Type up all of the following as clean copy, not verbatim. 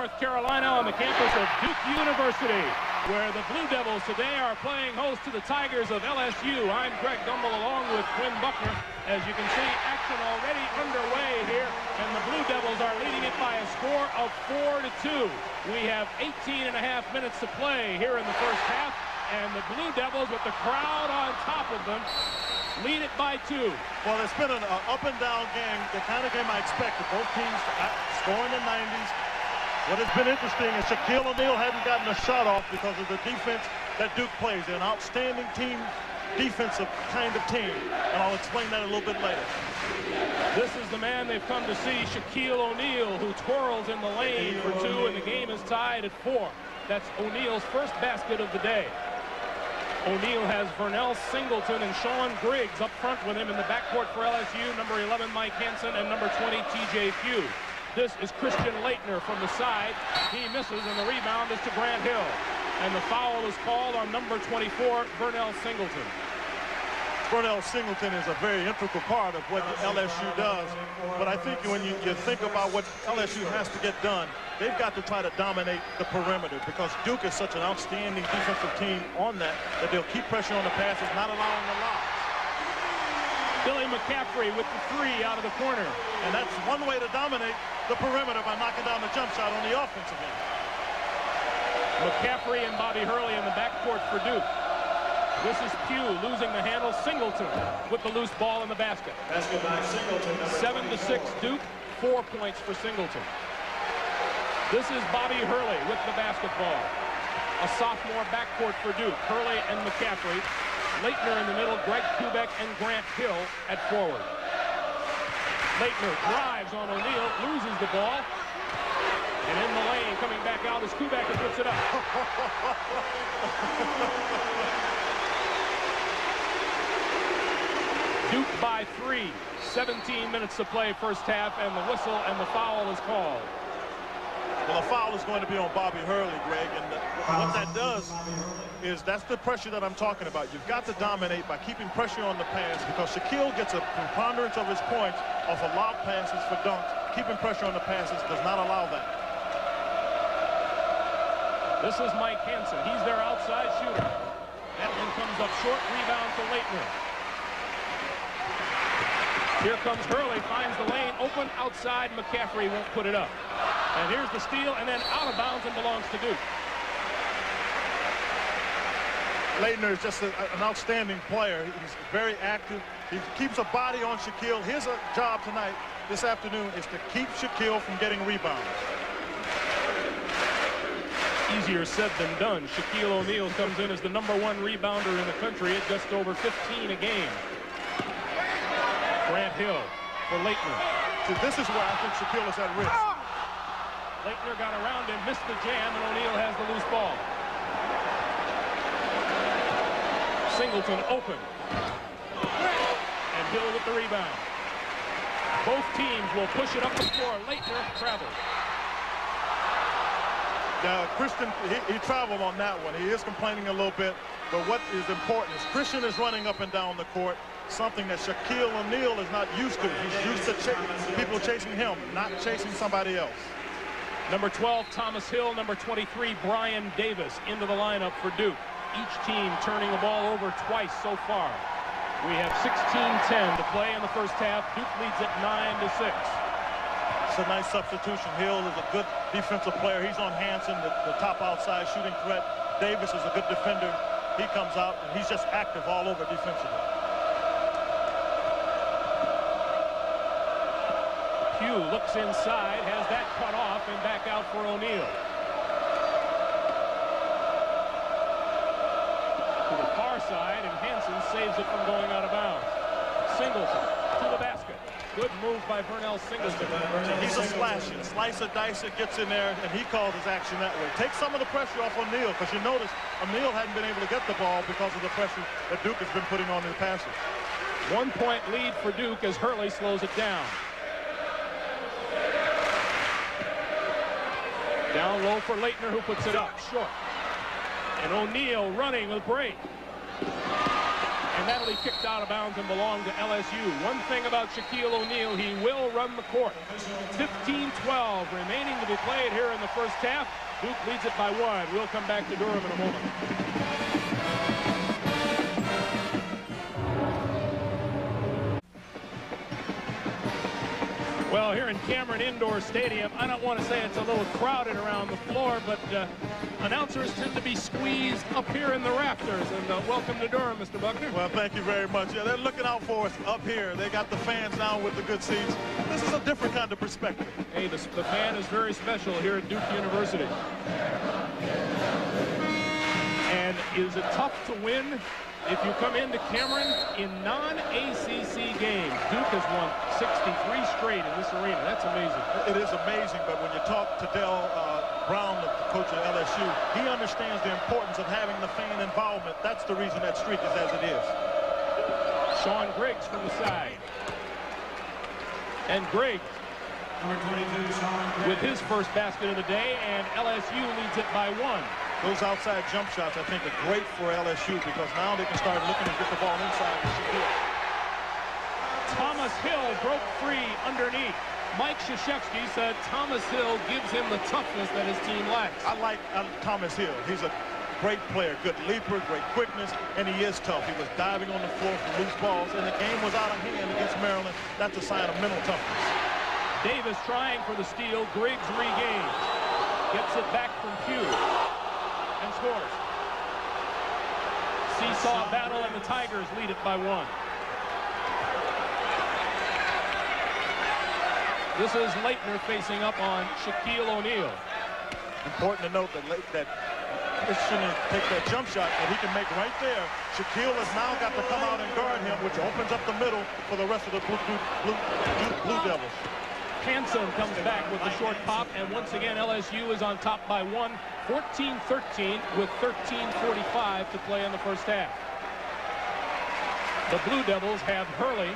North Carolina on the campus of Duke University, where the Blue Devils today are playing host to the Tigers of LSU. I'm Greg Gumbel along with Quinn Buckner. As you can see, action already underway here, and the Blue Devils are leading it by a score of 4-2. We have 18 and a half minutes to play here in the first half, and the Blue Devils, with the crowd on top of them, lead it by 2. Well, it's been an up-and-down game, the kind of game I expected. Both teams scoring in the 90s. What has been interesting is Shaquille O'Neal hadn't gotten a shot off because of the defense that Duke plays. They're an outstanding team, defensive kind of team, and I'll explain that a little bit later. This is the man they've come to see, Shaquille O'Neal, who twirls in the lane for 2, and the game is tied at 4. That's O'Neal's first basket of the day. O'Neal has Vernell Singleton and Sean Griggs up front with him in the backcourt for LSU, number 11 Mike Hansen and number 20 TJ Pugh. This is Christian Laettner from the side. He misses, and the rebound is to Grant Hill. And the foul is called on number 24, Vernell Singleton. Vernell Singleton is a very integral part of what LSU does. But I think when you think about what LSU has to get done, they've got to try to dominate the perimeter, because Duke is such an outstanding defensive team on that they'll keep pressure on the passes, not allowing the lobs. Billy McCaffrey with the 3 out of the corner. And that's one way to dominate the perimeter, by knocking down the jump shot on the offensive end. McCaffrey and Bobby Hurley in the backcourt for Duke. This is Pugh losing the handle. Singleton with the loose ball in the basket. 7-6 Duke, 4 points for Singleton. This is Bobby Hurley with the basketball. A sophomore backcourt for Duke. Hurley and McCaffrey. Laettner in the middle, Greg Kubek and Grant Hill at forward. Laettner drives on O'Neal, loses the ball. And in the lane, coming back out is Kubek, and puts it up. Duke by 3. 17 minutes to play first half, and the whistle and the foul is called. Well, a foul is going to be on Bobby Hurley, Greg, and what that does is that's the pressure that I'm talking about. You've got to dominate by keeping pressure on the pass, because Shaquille gets a preponderance of his points off of lob passes for dunks. Keeping pressure on the passes does not allow that. This is Mike Hansen. He's their outside shooter. That one comes up short. Rebound to Laettner. Here comes Hurley, finds the lane open outside. McCaffrey won't put it up. And here's the steal, and then out of bounds, and belongs to Duke. Laettner is just an outstanding player. He's very active. He keeps a body on Shaquille. His job tonight, this afternoon, is to keep Shaquille from getting rebounds. Easier said than done. Shaquille O'Neal comes in as the #1 rebounder in the country at just over 15 a game. Grant Hill for Laettner. See, this is where I think Shaquille is at risk. Laettner got around him, missed the jam, and O'Neal has the loose ball. Singleton open. And Hill with the rebound. Both teams will push it up the floor. Laettner travels. Now, Christian, he traveled on that one. He is complaining a little bit, but what is important is Christian is running up and down the court, something that Shaquille O'Neal is not used to. He's used to people chasing him, not chasing somebody else. Number 12, Thomas Hill. Number 23, Brian Davis into the lineup for Duke. Each team turning the ball over twice so far. We have 16-10 to play in the first half. Duke leads at 9-6. It's a nice substitution. Hill is a good defensive player. He's on Hansen, the top outside shooting threat. Davis is a good defender. He comes out, and he's just active all over defensively. Pugh looks inside, has that cut off, and back out for O'Neal. To the far side, and Hansen saves it from going out of bounds. Singleton to the basket. Good move by Vernell Singleton. He's a slasher. Slicer, dicer, gets in there, and he calls his action that way. Take some of the pressure off O'Neal, because you notice O'Neal hadn't been able to get the ball because of the pressure that Duke has been putting on the passes. 1 point lead for Duke as Hurley slows it down. Down low for Laettner, who puts it up short. And O'Neal running with break. And that'll be kicked out of bounds and belong to LSU. One thing about Shaquille O'Neal, he will run the court. 15-12 remaining to be played here in the first half. Duke leads it by 1. We'll come back to Durham in a moment. Well, here in Cameron Indoor Stadium, I don't want to say it's a little crowded around the floor, but announcers tend to be squeezed up here in the rafters. And welcome to Durham, Mr. Buckner. Well, thank you very much. Yeah, they're looking out for us up here. They got the fans now with the good seats. This is a different kind of perspective. Hey, the fan is very special here at Duke University. And is it tough to win if you come into Cameron in non-ACC games? Duke has won 63 straight in this arena. That's amazing. It is amazing, but when you talk to Del Brown, the coach of LSU, he understands the importance of having the fan involvement. That's the reason that streak is as it is. Sean Griggs from the side. And Griggs with his first basket of the day, and LSU leads it by 1. Those outside jump shots, I think, are great for LSU because now they can start looking to get the ball inside. Thomas Hill broke free underneath. Mike Krzyzewski said Thomas Hill gives him the toughness that his team lacks. I like Thomas Hill. He's a great player, good leaper, great quickness, and he is tough. He was diving on the floor for loose balls, and the game was out of hand against Maryland. That's a sign of mental toughness. Davis trying for the steal. Griggs regains. Gets it back from Pugh. And scores. Seesaw battle, and the Tigers lead it by 1. This is Leitner facing up on Shaquille O'Neal. Important to note that Christian take that jump shot that he can make right there. Shaquille has now got to come out and guard him, which opens up the middle for the rest of the Blue Devils. Hanson comes back with the short pop, and once again LSU is on top by 1, 14-13 with 13:45 to play in the first half. The Blue Devils have Hurley,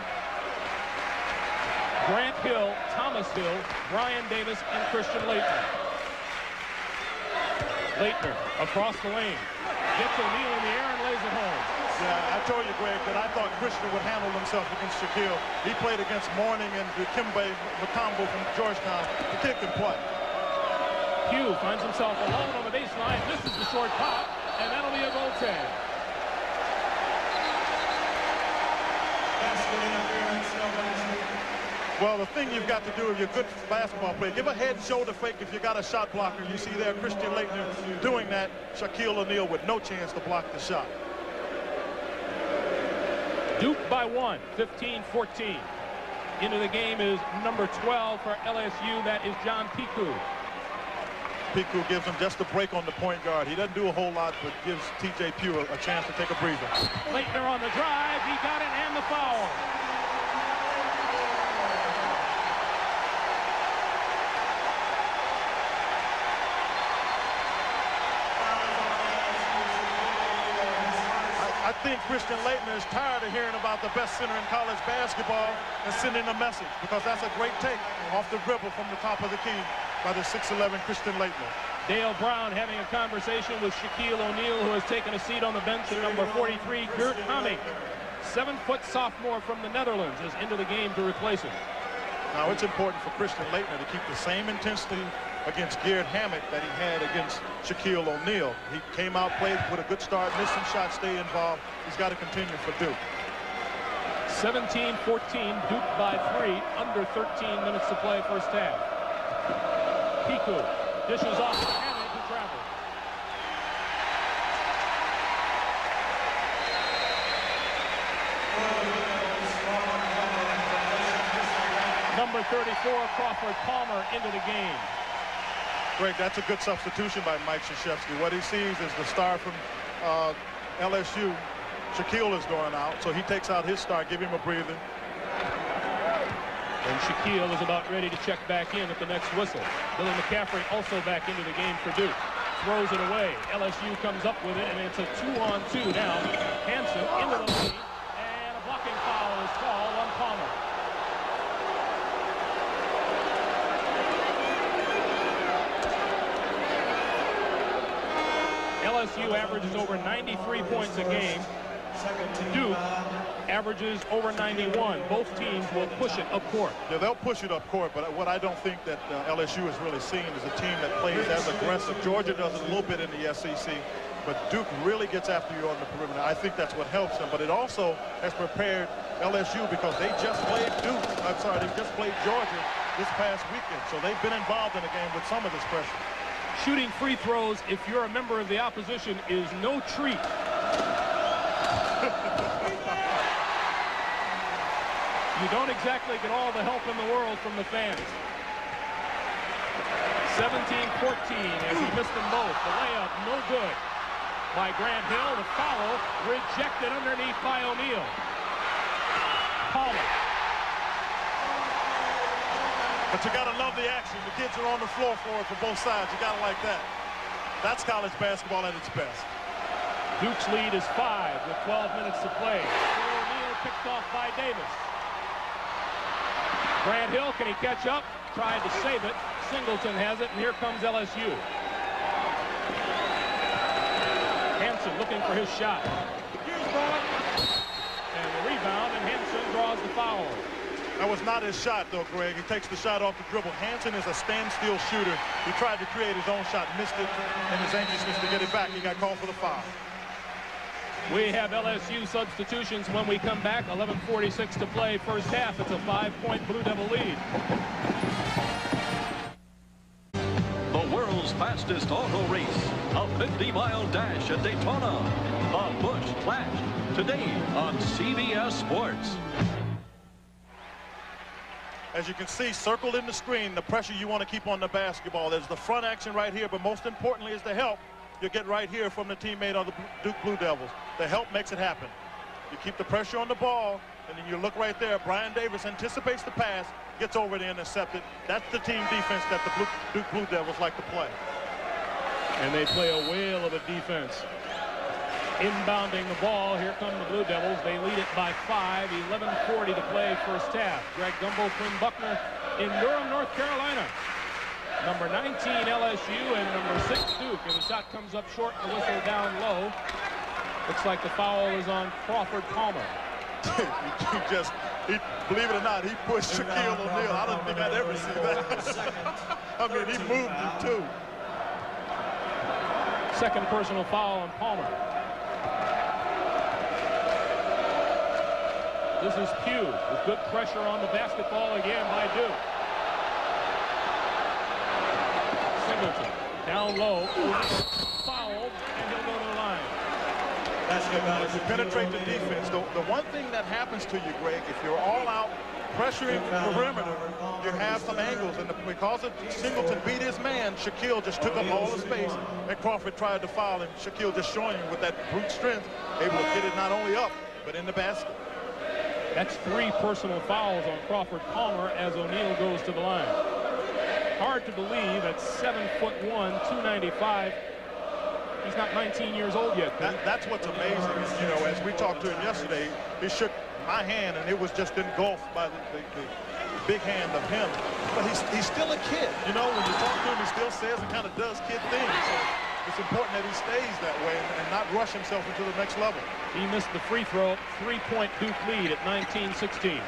Grant Hill, Thomas Hill, Brian Davis, and Christian Leitner. Leitner across the lane, gets O'Neal in the air and lays it home. Yeah, I told you, Greg, that I thought Christian would handle himself against Shaquille. He played against Mourning and Dikembe Mutombo from Georgetown. The kid can play. Pugh finds himself alone on the baseline. This is the short pop, and that'll be a goaltend. Well, the thing you've got to do if you're a good basketball player, give a head and shoulder fake if you got a shot blocker. You see there Christian Leitner doing that. Shaquille O'Neal with no chance to block the shot. Duke by 1, 15-14. Into the game is number 12 for LSU. That is John Piku. Piku gives him just a break on the point guard. He doesn't do a whole lot, but gives T.J. Pugh a chance to take a breather. Leitner on the drive. He got it, and the foul. I think Christian Leitner is tired of hearing about the best center in college basketball and sending a message, because that's a great take off the dribble from the top of the key by the 6'11" Christian Leitner. Dale Brown having a conversation with Shaquille O'Neal, who has taken a seat on the bench at number 43, Gert Hamming. 7-foot sophomore from the Netherlands is into the game to replace him. Now it's important for Christian Leitner to keep the same intensity against Gert Hammock that he had against Shaquille O'Neal. He came out, played with a good start, missed some shots, stay involved. He's got to continue for Duke. 17-14, Duke by 3, under 13 minutes to play first half. Piku dishes off to Hammock, who travels. Number 34, Crawford Palmer, into the game. Greg, that's a good substitution by Mike Krzyzewski. What he sees is the star from LSU, Shaquille, is going out, so he takes out his star, give him a breather. And Shaquille is about ready to check back in at the next whistle. Billy McCaffrey also back into the game for Duke. Throws it away. LSU comes up with it, and it's a 2-on-2 now. Hanson into the lead, and a blocking foul is called on Palmer. LSU averages over 93 points a game. Duke averages over 91. Both teams will push it up court. Yeah, they'll push it up court, but what I don't think that LSU is really seeing is a team that plays as aggressive. Georgia does it a little bit in the SEC, but Duke really gets after you on the perimeter. I think that's what helps them, but it also has prepared LSU because they just played Duke. I'm sorry, they just played Georgia this past weekend, so they've been involved in the game with some of this pressure. Shooting free throws, if you're a member of the opposition, is no treat. You don't exactly get all the help in the world from the fans. 17-14 as he missed them both. The layup, no good by Grant Hill. The foul rejected underneath by O'Neal. Palmer. But you got to love the action. The kids are on the floor for it for both sides. You got to like that. That's college basketball at its best. Duke's lead is 5 with 12 minutes to play. O'Neal picked off by Davis. Grant Hill, can he catch up? Tried to save it. Singleton has it, and here comes LSU. Hansen looking for his shot. And the rebound, and Hansen draws the foul. That was not his shot, though, Greg. He takes the shot off the dribble. Hansen is a standstill shooter. He tried to create his own shot, missed it, and his anxiousness to get it back. He got called for the foul. We have LSU substitutions when we come back. 11:46 to play first half. It's a 5-point Blue Devil lead. The world's fastest auto race, a 50-mile dash at Daytona. The Busch Clash, today on CBS Sports. As you can see, circled in the screen, the pressure you want to keep on the basketball. There's the front action right here, but most importantly is the help you get right here from the teammate of the Duke Blue Devils. The help makes it happen. You keep the pressure on the ball, and then you look right there. Brian Davis anticipates the pass, gets over to intercept it. That's the team defense that the Duke Blue Devils like to play. And they play a whale of a defense. Inbounding the ball, here come the Blue Devils. They lead it by 5, 11:40 to play first half. Greg Gumbel, Quinn Buckner in Durham, North Carolina. Number 19 LSU and number 6 Duke, and the shot comes up short, the whistle down low. Looks like the foul is on Crawford Palmer. Believe it or not, he pushed Shaquille O'Neal. I don't think I'd ever see that. I mean, he moved him too. Second personal foul on Palmer. This is Pugh with good pressure on the basketball again by Duke. Singleton down low, fouled, and he'll go to the line. If you penetrate the defense, the one thing that happens to you, Greg, if you're all out pressuring the perimeter, you have some angles, and because of Singleton beat his man, Shaquille just took up all the space, and Crawford tried to foul, and Shaquille just showing you with that brute strength, able to get it not only up, but in the basket. That's 3 personal fouls on Crawford Palmer as O'Neal goes to the line. Hard to believe at 7'1", 295. He's not 19 years old yet. That's what's amazing. You know, as we talked to him yesterday, he shook my hand, and it was just engulfed by the big hand of him. But he's still a kid. You know, when you talk to him, he still says and kind of does kid things. So it's important that he stays that way and not rush himself into the next level. He missed the free throw. 3-point Duke lead at 19-16.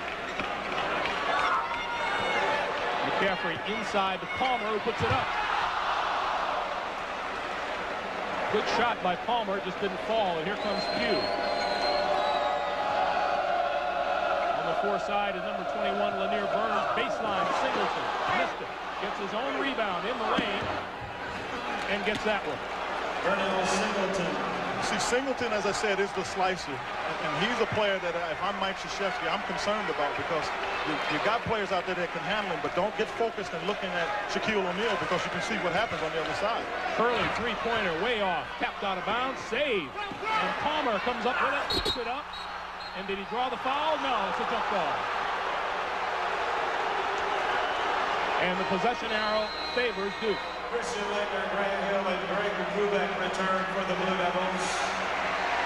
McCaffrey inside to Palmer, who puts it up. Good shot by Palmer, it just didn't fall, and here comes Pugh. On the far side is number 21, Lanier Burns. Baseline, Singleton, missed it. Gets his own rebound in the lane, and gets that one. Singleton. See, Singleton, as I said, is the slicer. And he's a player that, if I'm Mike Krzyzewski, I'm concerned about, because you got players out there that can handle him, but don't get focused and looking at Shaquille O'Neal, because you can see what happens on the other side. Curly three-pointer way off, tapped out of bounds, saved. And Palmer comes up with it, picks it up. And did he draw the foul? No, it's a jump ball. And the possession arrow favors Duke. Christian Laettner, Grant Hill, and Greg Kubek return for the Blue Devils.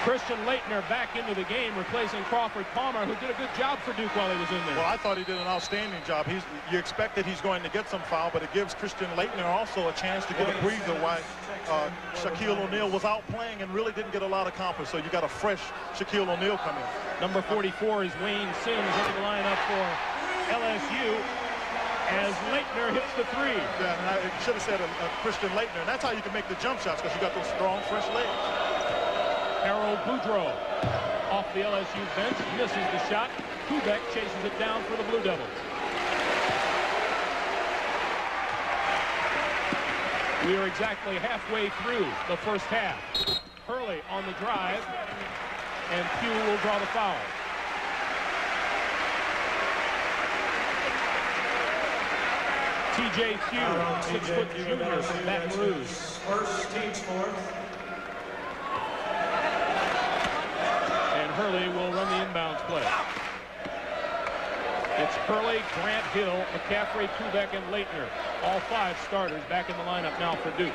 Christian Laettner back into the game, replacing Crawford Palmer, who did a good job for Duke while he was in there. Well, I thought he did an outstanding job. You expect that he's going to get some foul, but it gives Christian Laettner also a chance to get a breather while Shaquille O'Neal was out playing and really didn't get a lot accomplished. So you got a fresh Shaquille O'Neal coming in. Number 44 is Wayne Sims in the lineup for LSU as Laettner hits the three. Yeah, and I should have said a Christian Laettner, and that's how you can make the jump shots, because you got those strong, fresh legs. Harold Boudreau off the LSU bench, misses the shot. Kubek chases it down for the Blue Devils. We are exactly halfway through the first half. Hurley on the drive, and Pugh will draw the foul. T.J. Pugh, 6-foot junior from Baton Rouge. First team fourth. And Hurley will run the inbounds play. It's Hurley, Grant Hill, McCaffrey, Kubek, and Laettner. All five starters back in the lineup now for Duke.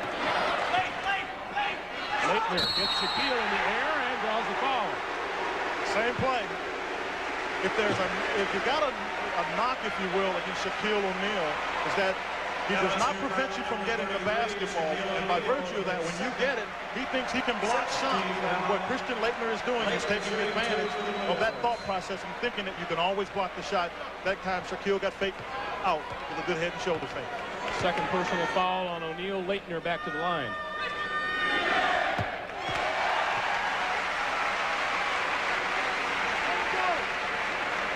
Laettner gets Shaquille in the air and draws the foul. Same play. If you got a knock, if you will, against Shaquille O'Neal, is that he does not prevent you from getting the basketball, and by virtue of that, when you get it, he thinks he can block shots. And what Christian Laettner is doing is taking advantage of that thought process and thinking that you can always block the shot. That time, Shaquille got faked out with a good head and shoulder fake. Second personal foul on O'Neal. Laettner back to the line.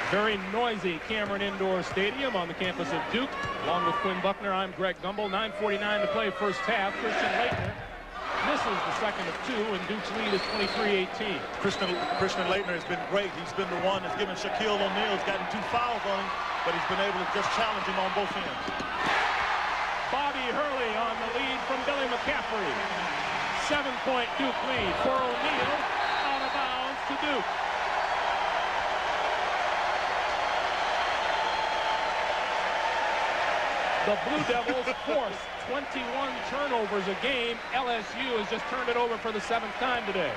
Very noisy Cameron Indoor Stadium on the campus of Duke. Along with Quinn Buckner, I'm Greg Gumbel. 9:49 to play first half. Christian Laettner misses the second of two, and Duke's lead is 23-18. Christian Laettner has been great. He's been the one that's given Shaquille O'Neal. He's gotten 2 fouls on him, but he's been able to just challenge him on both ends. Bobby Hurley on the lead from Billy McCaffrey. 7-point Duke lead for O'Neal. Out of bounds to Duke. The Blue Devils force 21 turnovers a game. LSU has just turned it over for the 7th time today.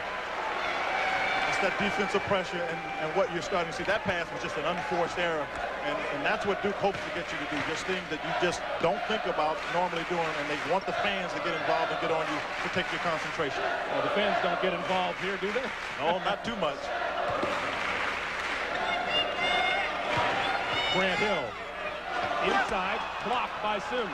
It's that defensive pressure and what you're starting to see. That pass was just an unforced error. And that's what Duke hopes to get you to do. Just things that you just don't think about normally doing. And they want the fans to get involved and get on you to take your concentration. Well, the fans don't get involved here, do they? No, not too much. Grant Hill. Inside, blocked by Sims.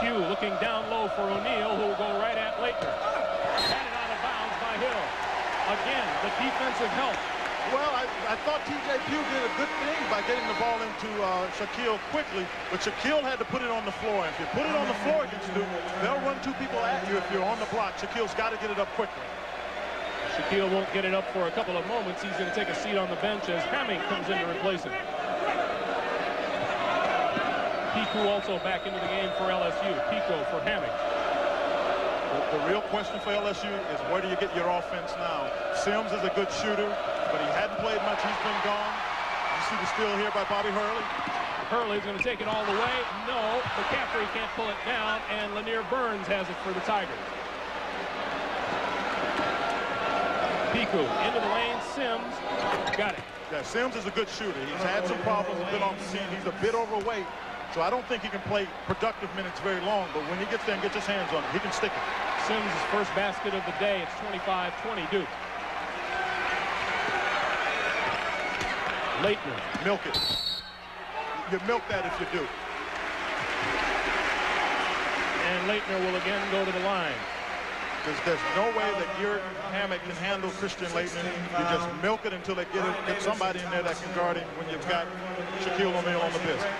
Pugh looking down low for O'Neal, who will go right at Laettner. Batted out of bounds by Hill. Again, the defensive help. Well, I thought T.J. Pugh did a good thing by getting the ball into Shaquille quickly, but Shaquille had to put it on the floor. If you put it on the floor against Duke, they'll run 2 people at you if you're on the block. Shaquille's got to get it up quickly. Shaquille won't get it up for a couple of moments. He's going to take a seat on the bench as Hamming comes in to replace him. Pico also back into the game for LSU. Pico for Hamming. The real question for LSU is, where do you get your offense now? Sims is a good shooter, but he hadn't played much. He's been gone. You see the steal here by Bobby Hurley. Hurley's going to take it all the way. No, McCaffrey can't pull it down, and Lanier Burns has it for the Tigers. Pico into the lane. Sims got it. Yeah, Sims is a good shooter. He's had some problems. He's been off the team. He's a bit overweight, so I don't think he can play productive minutes very long, but when he gets there and gets his hands on it, he can stick it. Sims' first basket of the day. It's 25-20 Duke. Laettner. Milk it. You milk that if you do. And Laettner will again go to the line. There's no way that your Hammock can handle Christian Laettner. You just milk it until they get somebody in there that can guard him when you've got Shaquille O'Neal on the biscuit.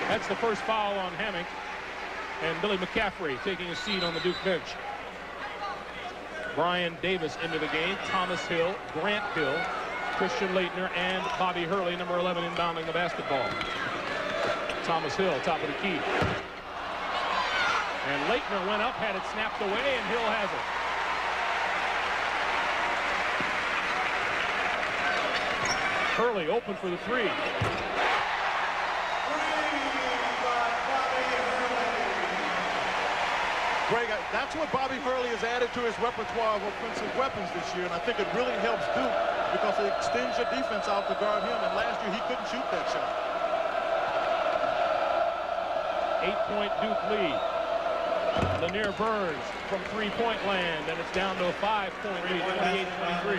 That's the first foul on Hammock. And Billy McCaffrey taking a seat on the Duke bench. Brian Davis into the game. Thomas Hill, Grant Hill, Christian Laettner, and Bobby Hurley, number 11, inbounding the basketball. Thomas Hill, top of the key. And Laettner went up, had it snapped away, and Hill has it. Hurley open for the three. That's what Bobby Hurley has added to his repertoire of offensive weapons this year, and I think it really helps Duke because it extends your defense out to guard him, and last year he couldn't shoot that shot. 8-point Duke lead. Lanier Burns from three-point land, and it's down to a 5-point lead, 28-23.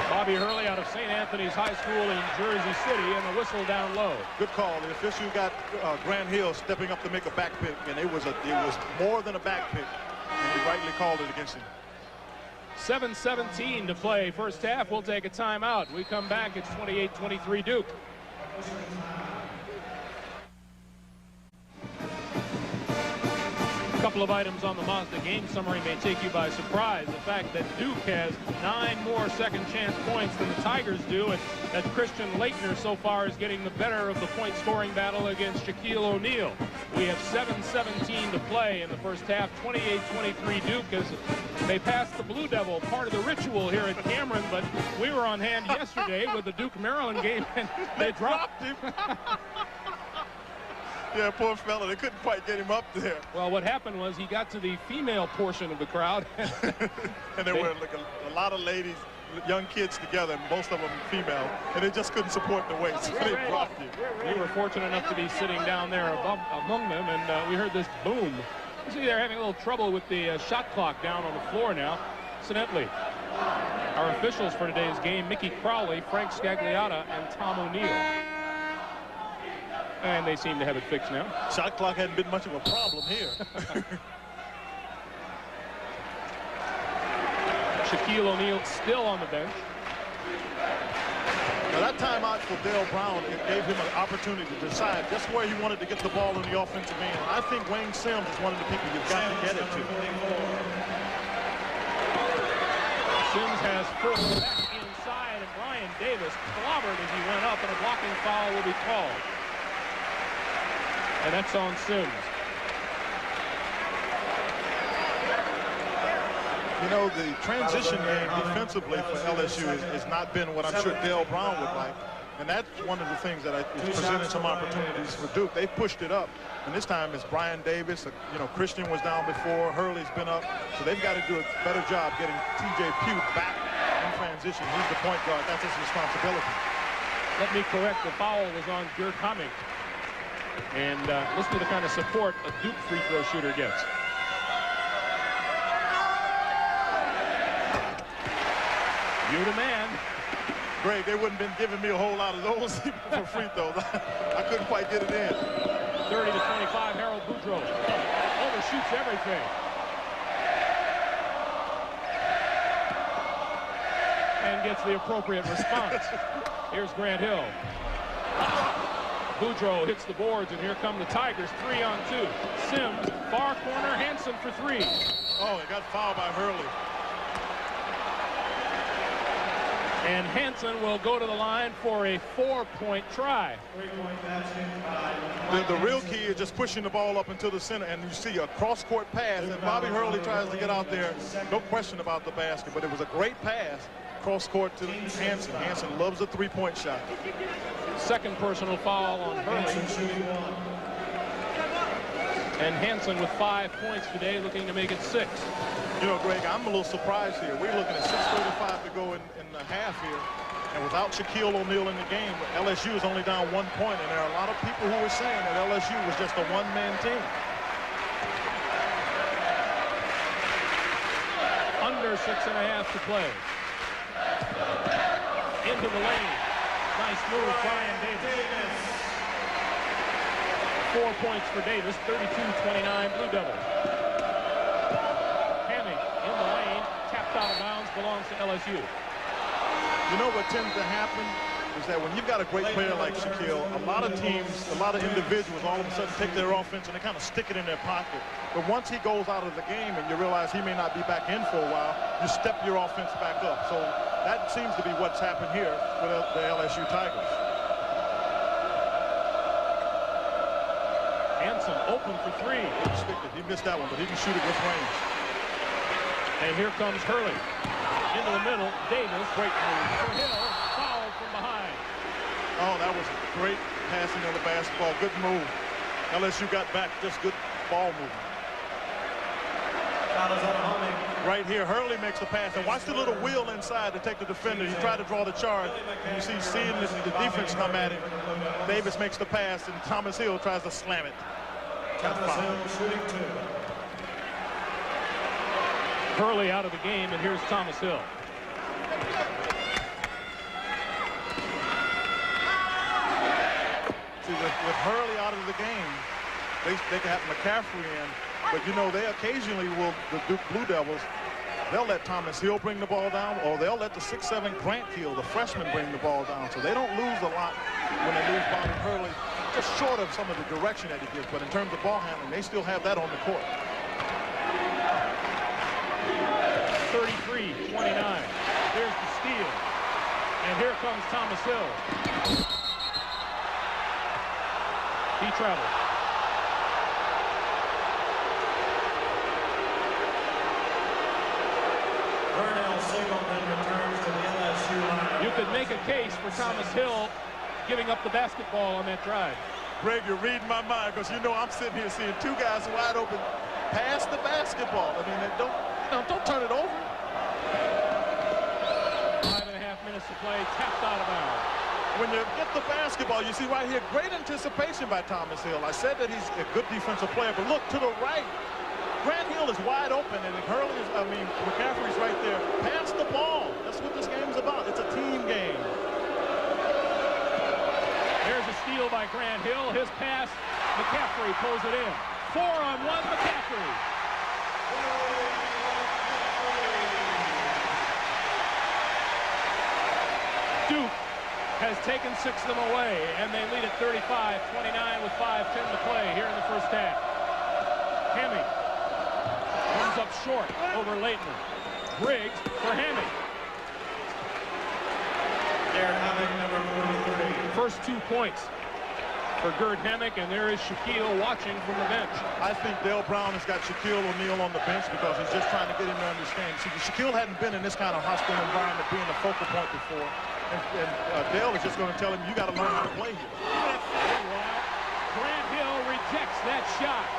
Bobby Hurley out of St. Anthony's High School in Jersey City, and the whistle down low. Good call. The official got Grant Hill stepping up to make a back pick, and it was more than a back pick, and he rightly called it against him. 7:17 to play first half. We'll take a timeout. We come back. It's 28-23 Duke. A couple of items on the Mazda game summary may take you by surprise. The fact that Duke has 9 more second chance points than the Tigers do, and that Christian Laettner so far is getting the better of the point scoring battle against Shaquille O'Neal. We have 7:17 to play in the first half. 28-23 Duke as they passed the Blue Devil, part of the ritual here at Cameron, but we were on hand yesterday with the Duke-Maryland game, and they dropped him. Yeah, poor fella. They couldn't quite get him up there. Well, what happened was he got to the female portion of the crowd. And there were like a lot of ladies, young kids together, and most of them female, and they just couldn't support the weight, so they dropped him. We were fortunate enough to be sitting down there among them, and we heard this boom. You see, they're having a little trouble with the shot clock down on the floor now. Incidentally, our officials for today's game, Mickey Crowley, Frank Scagliotta, and Tom O'Neill. And they seem to have it fixed now. Shot clock hadn't been much of a problem here. Shaquille O'Neal still on the bench. Now that timeout for Dale Brown, it gave him an opportunity to decide just where he wanted to get the ball in the offensive end. I think Wayne Sims is one of the people you've got to get it to. Sims has foot back inside, and Brian Davis clobbered as he went up, and a blocking foul will be called. And that's on Sims. You know, the transition game defensively for LSU has not been what I'm sure Dale Brown would like. And that's one of the things that is presenting some opportunities for Duke. They've pushed it up. And this time it's Brian Davis. You know, Christian was down before. Hurley's been up. So they've got to do a better job getting T.J. Pugh back in transition. He's the point guard. That's his responsibility. Let me correct. The foul was on Gert Hamming. And listen to the kind of support a Duke free throw shooter gets. You the man. Greg, they wouldn't have been giving me a whole lot of those for free throws. I couldn't quite get it in. 30-25, Harold Boudreaux overshoots everything. And gets the appropriate response. Here's Grant Hill. Boudreaux hits the boards, and here come the Tigers, 3-on-2. Sims, far corner, Hansen for 3. Oh, he got fouled by Hurley. And Hansen will go to the line for a 4-point try. The real key is just pushing the ball up into the center, and you see a cross-court pass, and Bobby Hurley tries to get out there. No question about the basket, but it was a great pass cross-court to Hansen. Hansen loves a three-point shot. Second personal foul on Hurley. And Hansen with 5 points today, looking to make it 6. You know, Greg, I'm a little surprised here. We're looking at 6:35 to go in the half here. And without Shaquille O'Neal in the game, LSU is only down 1 point. And there are a lot of people who were saying that LSU was just a one-man team. Under 6.5 to play. Into the lane. Nice move, Brian Davis. 4 points for Davis, 32-29 Blue Devils. Hamming in the lane, tapped out of bounds, belongs to LSU. You know what tends to happen is that when you've got a great player like Shaquille, a lot of teams, a lot of individuals all of a sudden take their offense and they kind of stick it in their pocket. But once he goes out of the game and you realize he may not be back in for a while, you step your offense back up. So that seems to be what's happened here with the LSU Tigers. Hansen open for 3. He missed that one, but he can shoot it with range. And here comes Hurley. Into the middle, Davis, great move for Hill, fouled from behind. Oh, that was great passing of the basketball. Good move. LSU got back just good ball movement. Right here, Hurley makes a pass, and watch the little wheel inside to take the defender. He tried to draw the charge, and you see, seeing the defense come at him, Davis makes the pass, and Thomas Hill tries to slam it. Thomas Hill shooting 2. Hurley out of the game, and here's Thomas Hill. See, with Hurley out of the game, they can have McCaffrey in, but you know, they occasionally will, the Duke Blue Devils, they'll let Thomas Hill bring the ball down, or they'll let the 6'7" Grant Hill, the freshman, bring the ball down. So they don't lose a lot when they lose Bobby Hurley, just short of some of the direction that he gives. But in terms of ball handling, they still have that on the court. 33-29. There's the steal. And here comes Thomas Hill. He traveled. You could make a case for Thomas Hill giving up the basketball on that drive. Greg, you're reading my mind, because you know I'm sitting here seeing two guys wide open pass the basketball. I mean, don't turn it over. 5.5 minutes to play, tapped out of bounds. When you get the basketball, you see right here, great anticipation by Thomas Hill. I said that he's a good defensive player, but look to the right. Grant Hill is wide open, and Hurley is, McCaffrey's right there. Pass the ball. That's what this game's about. It's a team game. There's a steal by Grant Hill. His pass, McCaffrey pulls it in. 4-on-1, McCaffrey. Duke has taken 6 of them away, and they lead at 35-29 with 5:10 to play here in the first half. Hemming comes up short over Leitner. Briggs for Hemming. Darren Hemming, number 43. First 2 points for Gerd Hemming, and there is Shaquille watching from the bench. I think Dale Brown has got Shaquille O'Neal on the bench because he's just trying to get him to understand. See, Shaquille hadn't been in this kind of hostile environment, being a focal point before. And Dale is just going to tell him, you got to learn how to play here. Grant Hill rejects that shot.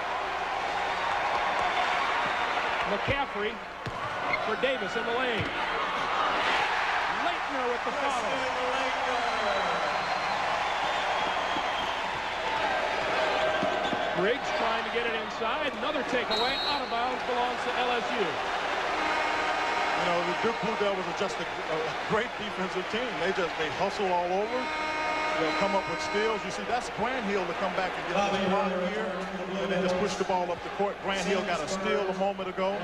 McCaffrey for Davis in the lane. Leitner with the follow. Briggs trying to get it inside. Another takeaway. Out of bounds, belongs to LSU. You know, the Duke Blue Devils are just a great defensive team. They hustle all over. They'll come up with steals. You see, that's Grant Hill to come back and get this ball here, and then just push the ball up the court. Grant Hill got a steal a moment ago.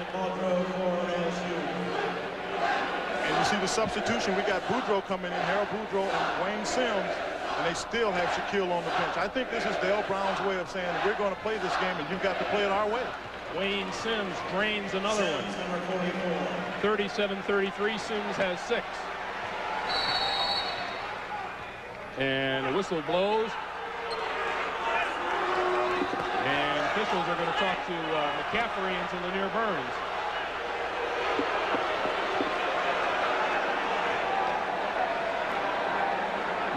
And you see the substitution. We got Boudreaux coming in, Harold Boudreaux and Wayne Sims, and they still have Shaquille on the bench. I think this is Dale Brown's way of saying, we're going to play this game, and you've got to play it our way. Wayne Sims drains another one. 37-33. Sims has 6. And the whistle blows. And officials are going to talk to McCaffrey and to Lanier Burns.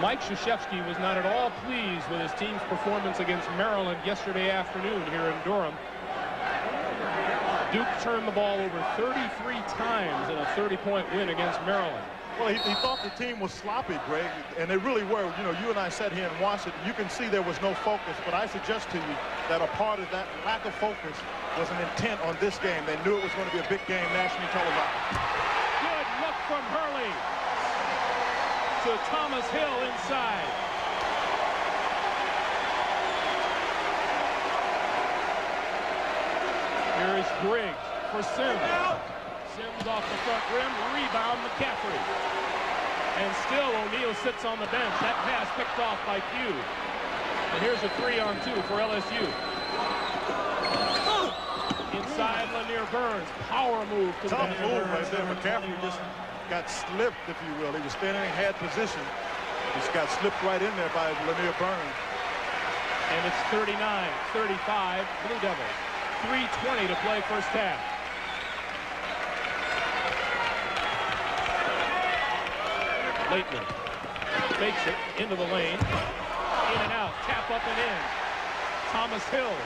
Mike Krzyzewski was not at all pleased with his team's performance against Maryland yesterday afternoon here in Durham. Duke turned the ball over 33 times in a 30-point win against Maryland. Well, he thought the team was sloppy, Greg, and they really were. You know, you and I sat here and watched it. You can see there was no focus, but I suggest to you that a part of that lack of focus was an intent on this game. They knew it was going to be a big game, nationally televised. Good look from Hurley to Thomas Hill inside. Here is Briggs for Sims. Sims off the front rim, rebound McCaffrey. And still O'Neal sits on the bench. That pass picked off by Q. And here's a 3-on-2 for LSU. Inside Lanier Burns, power move to the bench. Tough move right there. McCaffrey just got slipped, if you will. He was standing in had position. Just got slipped right in there by Lanier Burns. And it's 39-35 Blue Devils. 3:20 to play first half. Leitner fakes it into the lane. In and out. Tap up and in. Thomas Hill.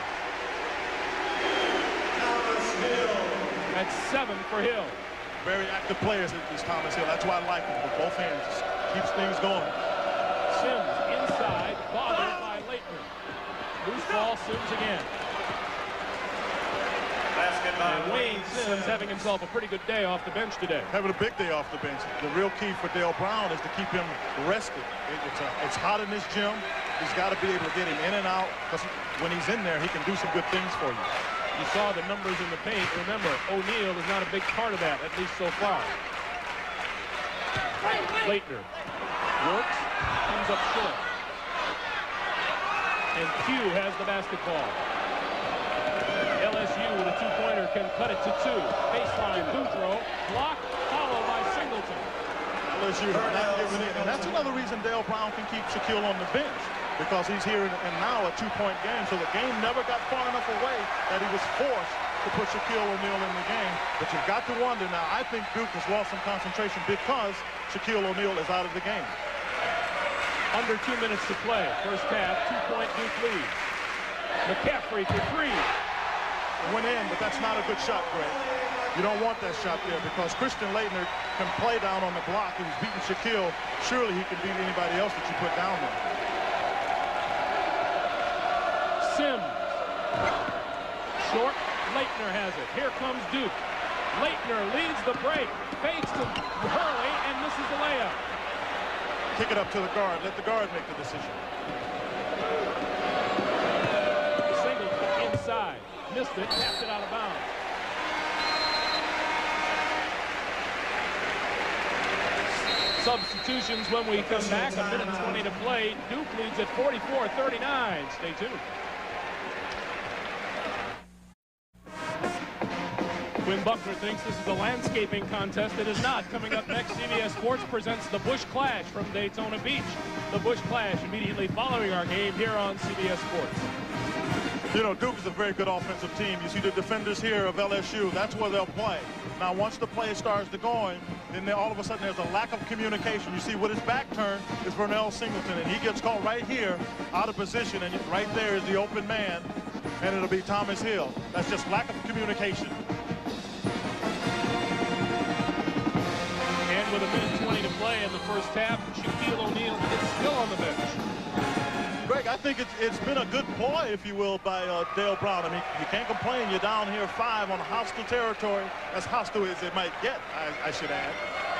That's 7 for Hill. Very active players is Thomas Hill. That's why I like him with both hands. Just keeps things going. Sims inside, bothered by Leitner. Loose ball, Sims again. And Wayne Sims having himself a pretty good day off the bench today. Having a big day off the bench. The real key for Dale Brown is to keep him rested. It's hot in this gym. He's got to be able to get him in and out, because when he's in there, he can do some good things for you. You saw the numbers in the paint. Remember, O'Neal is not a big part of that, at least so far. Leitner works, comes up short. And Q has the basketball. LSU with a two-pointer can cut it to 2. Baseline, Boudreaux, blocked, followed by Singleton. LSU not giving in. And that's another reason Dale Brown can keep Shaquille on the bench, because he's here and now a 2-point game. So the game never got far enough away that he was forced to put Shaquille O'Neal in the game. But you've got to wonder now, I think Duke has lost some concentration because Shaquille O'Neal is out of the game. Under 2 minutes to play. First half, 2-point Duke lead. McCaffrey for 3. Went in, but that's not a good shot, Greg. You don't want that shot there, because Christian Leitner can play down on the block. He's beating Shaquille. Surely he can beat anybody else that you put down there. Sims. Short. Leitner has it. Here comes Duke. Leitner leads the break. Fakes to Hurley and misses the layup. Kick it up to the guard. Let the guard make the decision. Singleton inside. Missed it. Tapped it out of bounds. Substitutions when we come back. 1:20 to play. Duke leads at 44-39. Stay tuned. Quinn Buckner thinks this is a landscaping contest. It is not. Coming up next, CBS Sports presents the Bush Clash from Daytona Beach. The Bush Clash immediately following our game here on CBS Sports. You know, Duke is a very good offensive team. You see the defenders here of LSU. That's where they'll play. Now, once the play starts to going, then all of a sudden there's a lack of communication. You see, with his back turned is Vernell Singleton, and he gets caught right here out of position, and right there is the open man, and it'll be Thomas Hill. That's just lack of communication. And with 1:20 to play in the first half, Shaquille O'Neal is still on the bench. Greg, I think it's been a good ploy, if you will, by Dale Brown. I mean, you can't complain. You're down here 5 on hostile territory, as hostile as it might get, I should add.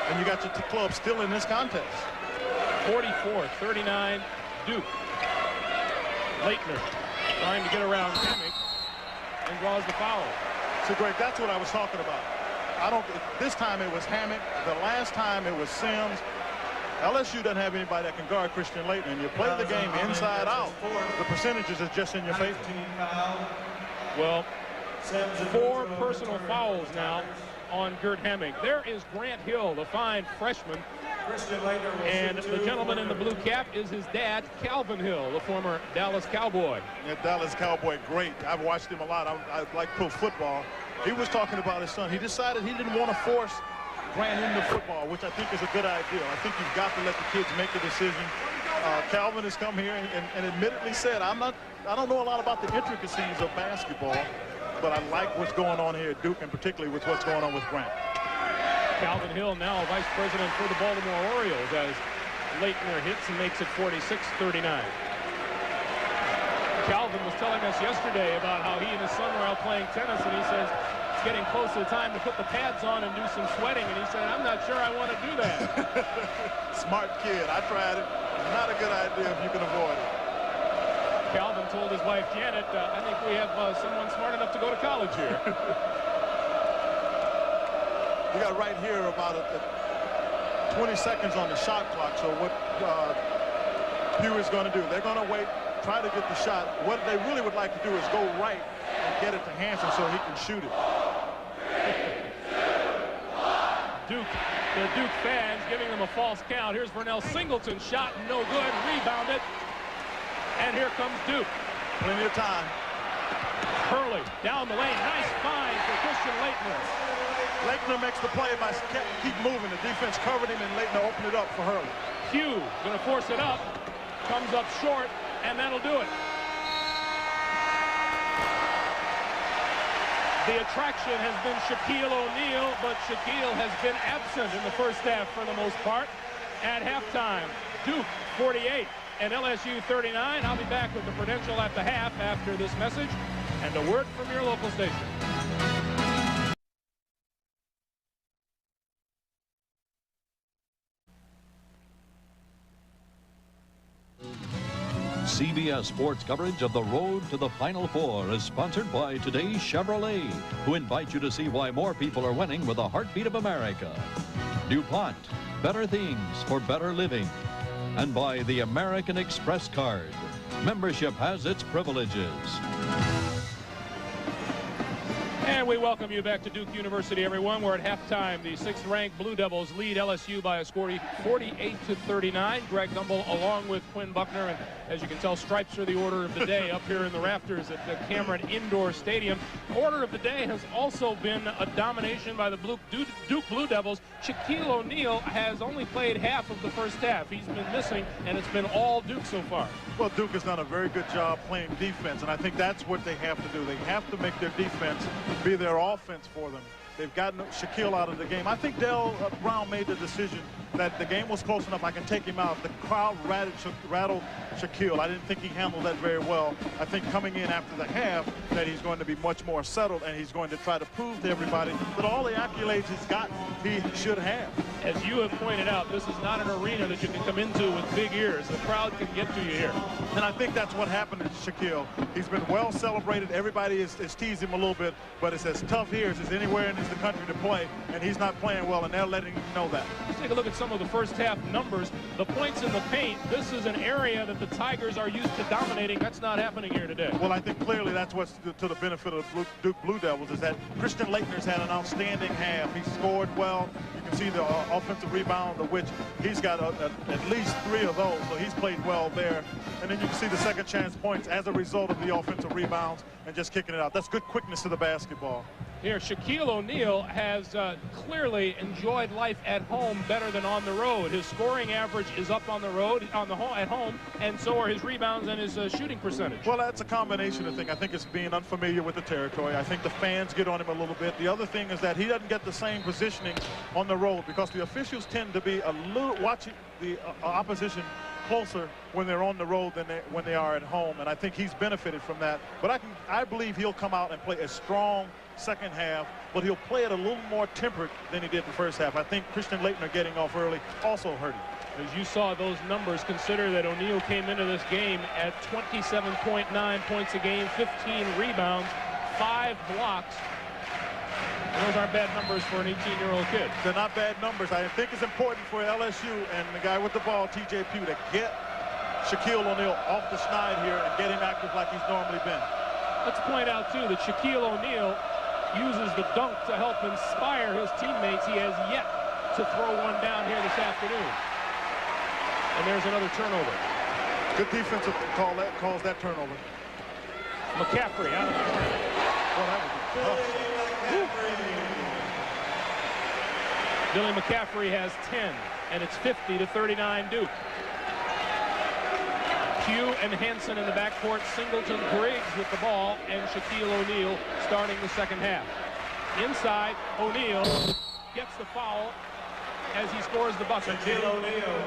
And you got your club still in this contest. 44-39, Duke. Leitner trying to get around Hammock and draws the foul. So, Greg, that's what I was talking about. This time it was Hammock. The last time it was Sims. LSU doesn't have anybody that can guard Christian Leitner, and you play the game inside out. The percentages are just in your favor. Well, 4 personal fouls now on Gert Hammock. There is Grant Hill, the fine freshman. And the gentleman in the blue cap is his dad, Calvin Hill, the former Dallas Cowboy. Yeah, Dallas Cowboy, great. I've watched him a lot. I like pro football. He was talking about his son. He decided he didn't want to force Grant into football, which I think is a good idea. I think you've got to let the kids make the decision. Calvin has come here and admittedly said, I don't know a lot about the intricacies of basketball, but I like what's going on here at Duke, and particularly with what's going on with Grant. Calvin Hill now vice president for the Baltimore Orioles as Leitner hits and makes it 46-39. Calvin was telling us yesterday about how he and his son were out playing tennis, and he says it's getting close to the time to put the pads on and do some sweating, and he said, I'm not sure I want to do that. Smart kid. I tried it. Not a good idea if you can avoid it. Calvin told his wife Janet, I think we have someone smart enough to go to college here. We got right here about 20 seconds on the shot clock. So what Pugh is going to do, they're going to wait, try to get the shot. What they really would like to do is go right and get it to Hansen so he can shoot it. The Duke fans giving them a false count. Here's Vernell Singleton, shot no good, rebounded, and here comes Duke. Plenty of time. Hurley down the lane, nice find for Christian Leitner. Leitner makes the play by keep moving. The defense covered him, and Leitner opened it up for Hurley. Hugh gonna force it up, comes up short, and that'll do it. The attraction has been Shaquille O'Neal, but Shaquille has been absent in the first half for the most part. At halftime, Duke 48 and LSU 39. I'll be back with the Prudential at the half after this message and a word from your local station. CBS Sports coverage of the road to the Final Four is sponsored by today's Chevrolet, who invite you to see why more people are winning with the heartbeat of America. DuPont, better things for better living. And by the American Express card. Membership has its privileges. And we welcome you back to Duke University, everyone. We're at halftime. The 6th-ranked Blue Devils lead LSU by a score 48-39. Greg Gumbel along with Quinn Buckner. And as you can tell, stripes are the order of the day up here in the rafters at the Cameron Indoor Stadium. Order of the day has also been a domination by the Duke Blue Devils. Shaquille O'Neal has only played half of the first half. He's been missing, and it's been all Duke so far. Well, Duke has done a very good job playing defense, and I think that's what they have to do. They have to make their defense be their offense for them. They've gotten Shaquille out of the game. I think Dale Brown made the decision that the game was close enough. I can take him out. The crowd rattled Shaquille. I didn't think he handled that very well. I think coming in after the half that he's going to be much more settled, and he's going to try to prove to everybody that all the accolades he's gotten, he should have. As you have pointed out, this is not an arena that you can come into with big ears. The crowd can get to you here. And I think that's what happened to Shaquille. He's been well celebrated. Everybody is teasing him a little bit, but it's as tough here as anywhere in the country to play, and he's not playing well, and they're letting him know that. Let's take a look at some of the first half numbers. The points in the paint, this is an area that the Tigers are used to dominating. That's not happening here today. Well, I think clearly that's what's to the benefit of the Duke Blue Devils, is that Christian Laettner's had an outstanding half. He scored well. You can see the offensive rebound, of which he's got at least 3 of those, so he's played well there. And then you can see the second chance points as a result of the offensive rebounds and just kicking it out. That's good quickness to the basketball. Here, Shaquille O'Neal has clearly enjoyed life at home better than on the road. His scoring average is up on the road, at home, and so are his rebounds and his shooting percentage. Well, that's a combination of things. I think it's being unfamiliar with the territory. I think the fans get on him a little bit. The other thing is that he doesn't get the same positioning on the road because the officials tend to be a little watching the opposition closer when they're on the road than when they are at home, and I think he's benefited from that. But I believe he'll come out and play a strong second half, but he'll play it a little more tempered than he did the first half. I think Christian Laettner getting off early also hurt him. As you saw those numbers, consider that O'Neal came into this game at 27.9 points a game, 15 rebounds, 5 blocks. And those aren't bad numbers for an 18-year-old kid. They're not bad numbers. I think it's important for LSU and the guy with the ball, TJ Pugh, to get Shaquille O'Neal off the schneid here and get him active like he's normally been. Let's point out, too, that Shaquille O'Neal uses the dunk to help inspire his teammates. He has yet to throw one down here this afternoon. And there's another turnover. Good defensive call calls that turnover. McCaffrey out of the corner. Well, that was a tough. Billy McCaffrey has 10, and it's 50-39 Duke. Pugh and Hansen in the backcourt, Singleton, Griggs with the ball, and Shaquille O'Neal starting the second half. Inside, O'Neal gets the foul as he scores the bucket. Shaquille O'Neal.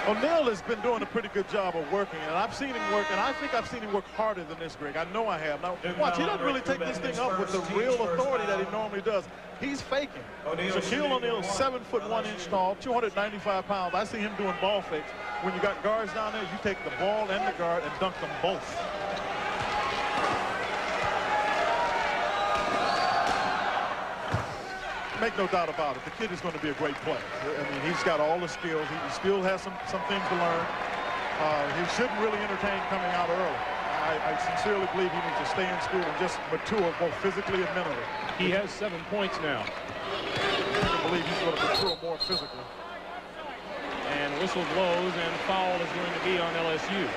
O'Neal has been doing a pretty good job of working, and I've seen him work, and I think I've seen him work harder than this, Greg. I know I have. Now, watch, he doesn't really take this thing up with the real authority that he normally does. He's faking. Shaquille O'Neal is 7'1" tall, 295 pounds. I see him doing ball fakes. When you got guards down there, you take the ball and the guard and dunk them both. Make no doubt about it, the kid is going to be a great player. I mean, he's got all the skills. He still has some things to learn. He shouldn't really entertain coming out early. I sincerely believe he needs to stay in school and just mature both physically and mentally. He has 7 points now. I believe he's going to mature more physically. And whistle blows, and foul is going to be on LSU.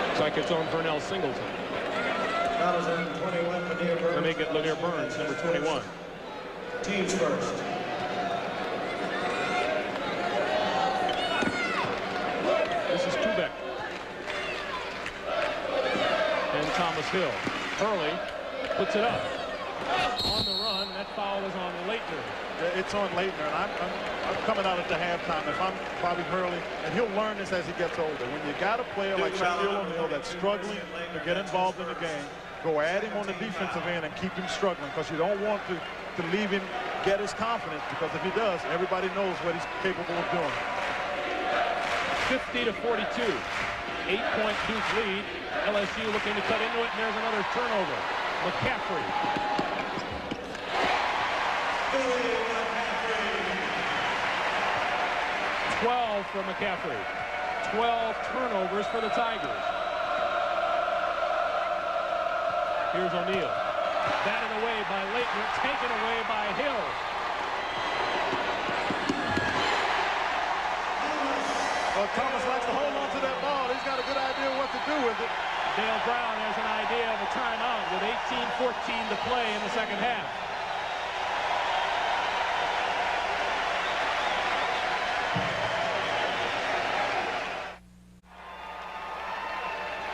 Looks like it's on Vernell Singleton. Let me get Lanier Burns, number 21. Teams first. This is Tubeck. Hill. Hurley puts it up. On the run, that foul is on Leitner. It's on Leitner, and I'm coming out at the halftime. If I'm Bobby Hurley, and he'll learn this as he gets older. When you got a player like Shaquille O'Neal that's struggling to get involved in the game, go at him on the defensive end and keep him struggling, because you don't want to leave him get his confidence, because if he does, everybody knows what he's capable of doing. 50 to 42. 8-point Duke lead. LSU looking to cut into it, and there's another turnover. McCaffrey. 12 for McCaffrey. 12 turnovers for the Tigers. Here's O'Neal. Batted away by Leitner, taken away by Hill. Well, Thomas likes to hold on to that ball. He's got a good idea what to do with it. Dale Brown has an idea of a timeout with 18-14 to play in the second half.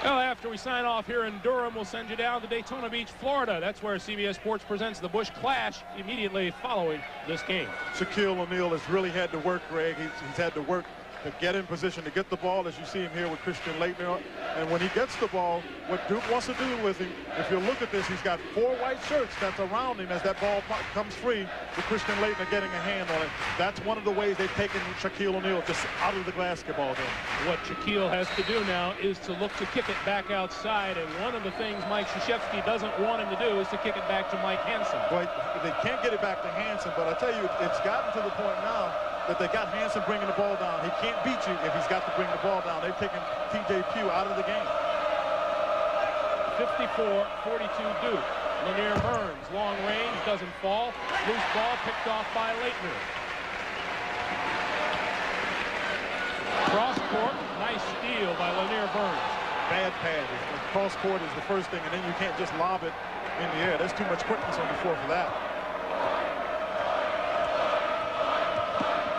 Well, after we sign off here in Durham, we'll send you down to Daytona Beach, Florida. That's where CBS Sports presents the Busch Clash immediately following this game. Shaquille O'Neal has really had to work, Greg. He's had to work to get in position to get the ball, as you see him here with Christian Leitner. And when he gets the ball, what Duke wants to do with him, if you look at this, he's got 4 white shirts that's around him as that ball comes free with Christian Leitner getting a hand on it. That's one of the ways they've taken Shaquille O'Neal just out of the basketball game. What Shaquille has to do now is to look to kick it back outside, and one of the things Mike Krzyzewski doesn't want him to do is to kick it back to Mike Hansen. Well, they can't get it back to Hansen, but I tell you, it's gotten to the point now that they got Hansen bringing the ball down. He can't beat you if he's got to bring the ball down. They've taken T.J. Pugh out of the game. 54-42 Duke. Lanier Burns, long range, doesn't fall. Loose ball picked off by Leitner. Cross court, nice steal by Lanier Burns. Bad pad. Cross court is the first thing, and then you can't just lob it in the air. There's too much quickness on the floor for that.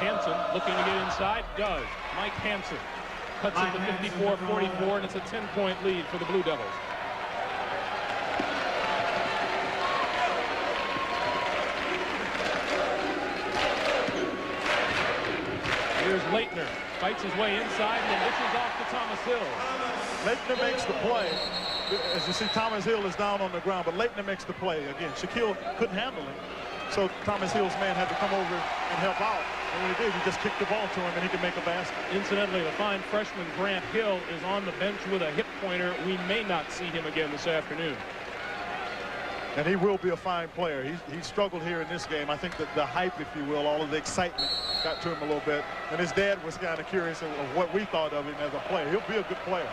Hansen looking to get inside, does. Mike Hansen cuts it to 54-44, and it's a 10-point lead for the Blue Devils. Here's Leitner, fights his way inside and then dishes off to Thomas Hill. Leitner makes the play. As you see, Thomas Hill is down on the ground, but Leitner makes the play. Again, Shaquille couldn't handle him, so Thomas Hill's man had to come over and help out. And when he did, he just kicked the ball to him, and he could make a basket. Incidentally, the fine freshman Grant Hill is on the bench with a hip pointer. We may not see him again this afternoon. And he will be a fine player. He struggled here in this game. I think that the hype, if you will, all of the excitement got to him a little bit. And his dad was kind of curious of what we thought of him as a player. He'll be a good player.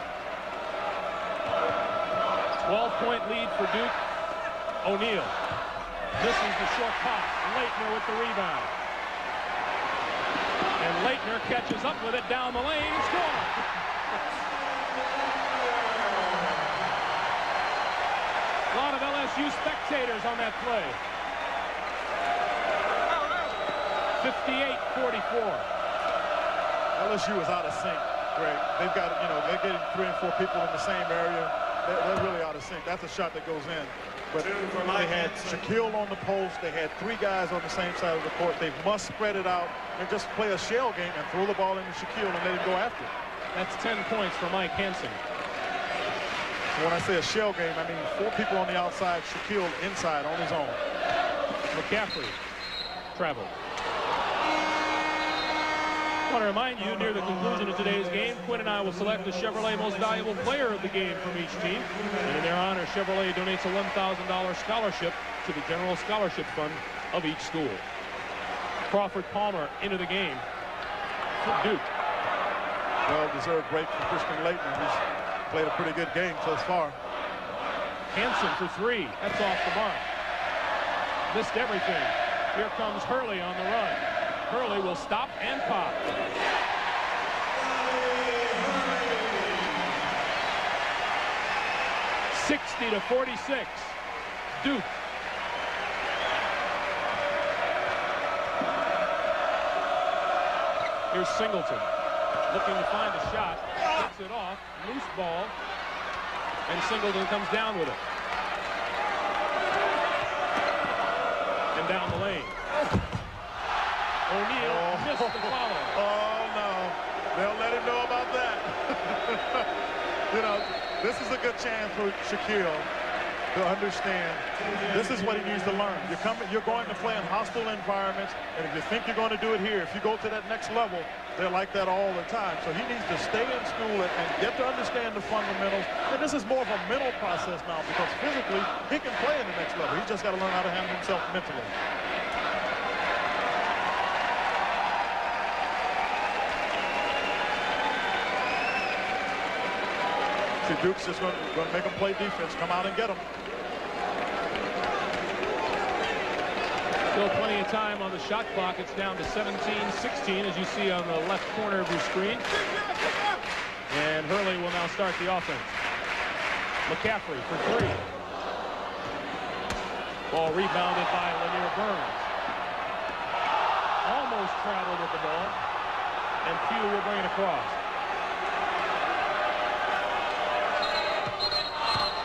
12-point lead for Duke. O'Neal. This is the short pop. Leitner with the rebound. And Leitner catches up with it down the lane and scores. A lot of LSU spectators on that play. 58-44. LSU is out of sync, Greg. They've got, they're getting 3 and 4 people in the same area. They're really out of sync. That's a shot that goes in. But they had Shaquille on the post. They had 3 guys on the same side of the court. They must spread it out and just play a shell game and throw the ball into Shaquille and let him go after it. That's 10 points for Mike Hansen. So when I say a shell game, I mean 4 people on the outside, Shaquille inside on his own. McCaffrey traveled. I want to remind you, near the conclusion of today's game, Quinn and I will select the Chevrolet Most Valuable Player of the game from each team. And in their honor, Chevrolet donates a $1,000 scholarship to the General Scholarship Fund of each school. Crawford Palmer into the game for Duke. Well-deserved break for Christian Leitner. He's played a pretty good game so far. Hansen for 3. That's off the mark. Missed everything. Here comes Hurley on the run. Hurley will stop and pop. (60-46). Duke. Here's Singleton looking to find a shot. Gets it off. Loose ball. And Singleton comes down with it. And down the lane. O'Neal missed the follow. Oh, no. They'll let him know about that. You know, this is a good chance for Shaquille to understand this is what he needs to learn. You're going to play in hostile environments, and if you think you're going to do it here, if you go to that next level, they're like that all the time. So he needs to stay in school and get to understand the fundamentals. And this is more of a mental process now, because physically he can play in the next level. He's just got to learn how to handle himself mentally. Duke's just going to make them play defense. Come out and get them. Still plenty of time on the shot clock. It's down to 17-16, as you see on the left corner of your screen. And Hurley will now start the offense. McCaffrey for three. Ball rebounded by Lanier Burns. Almost traveled with the ball. And Pugh will bring it across.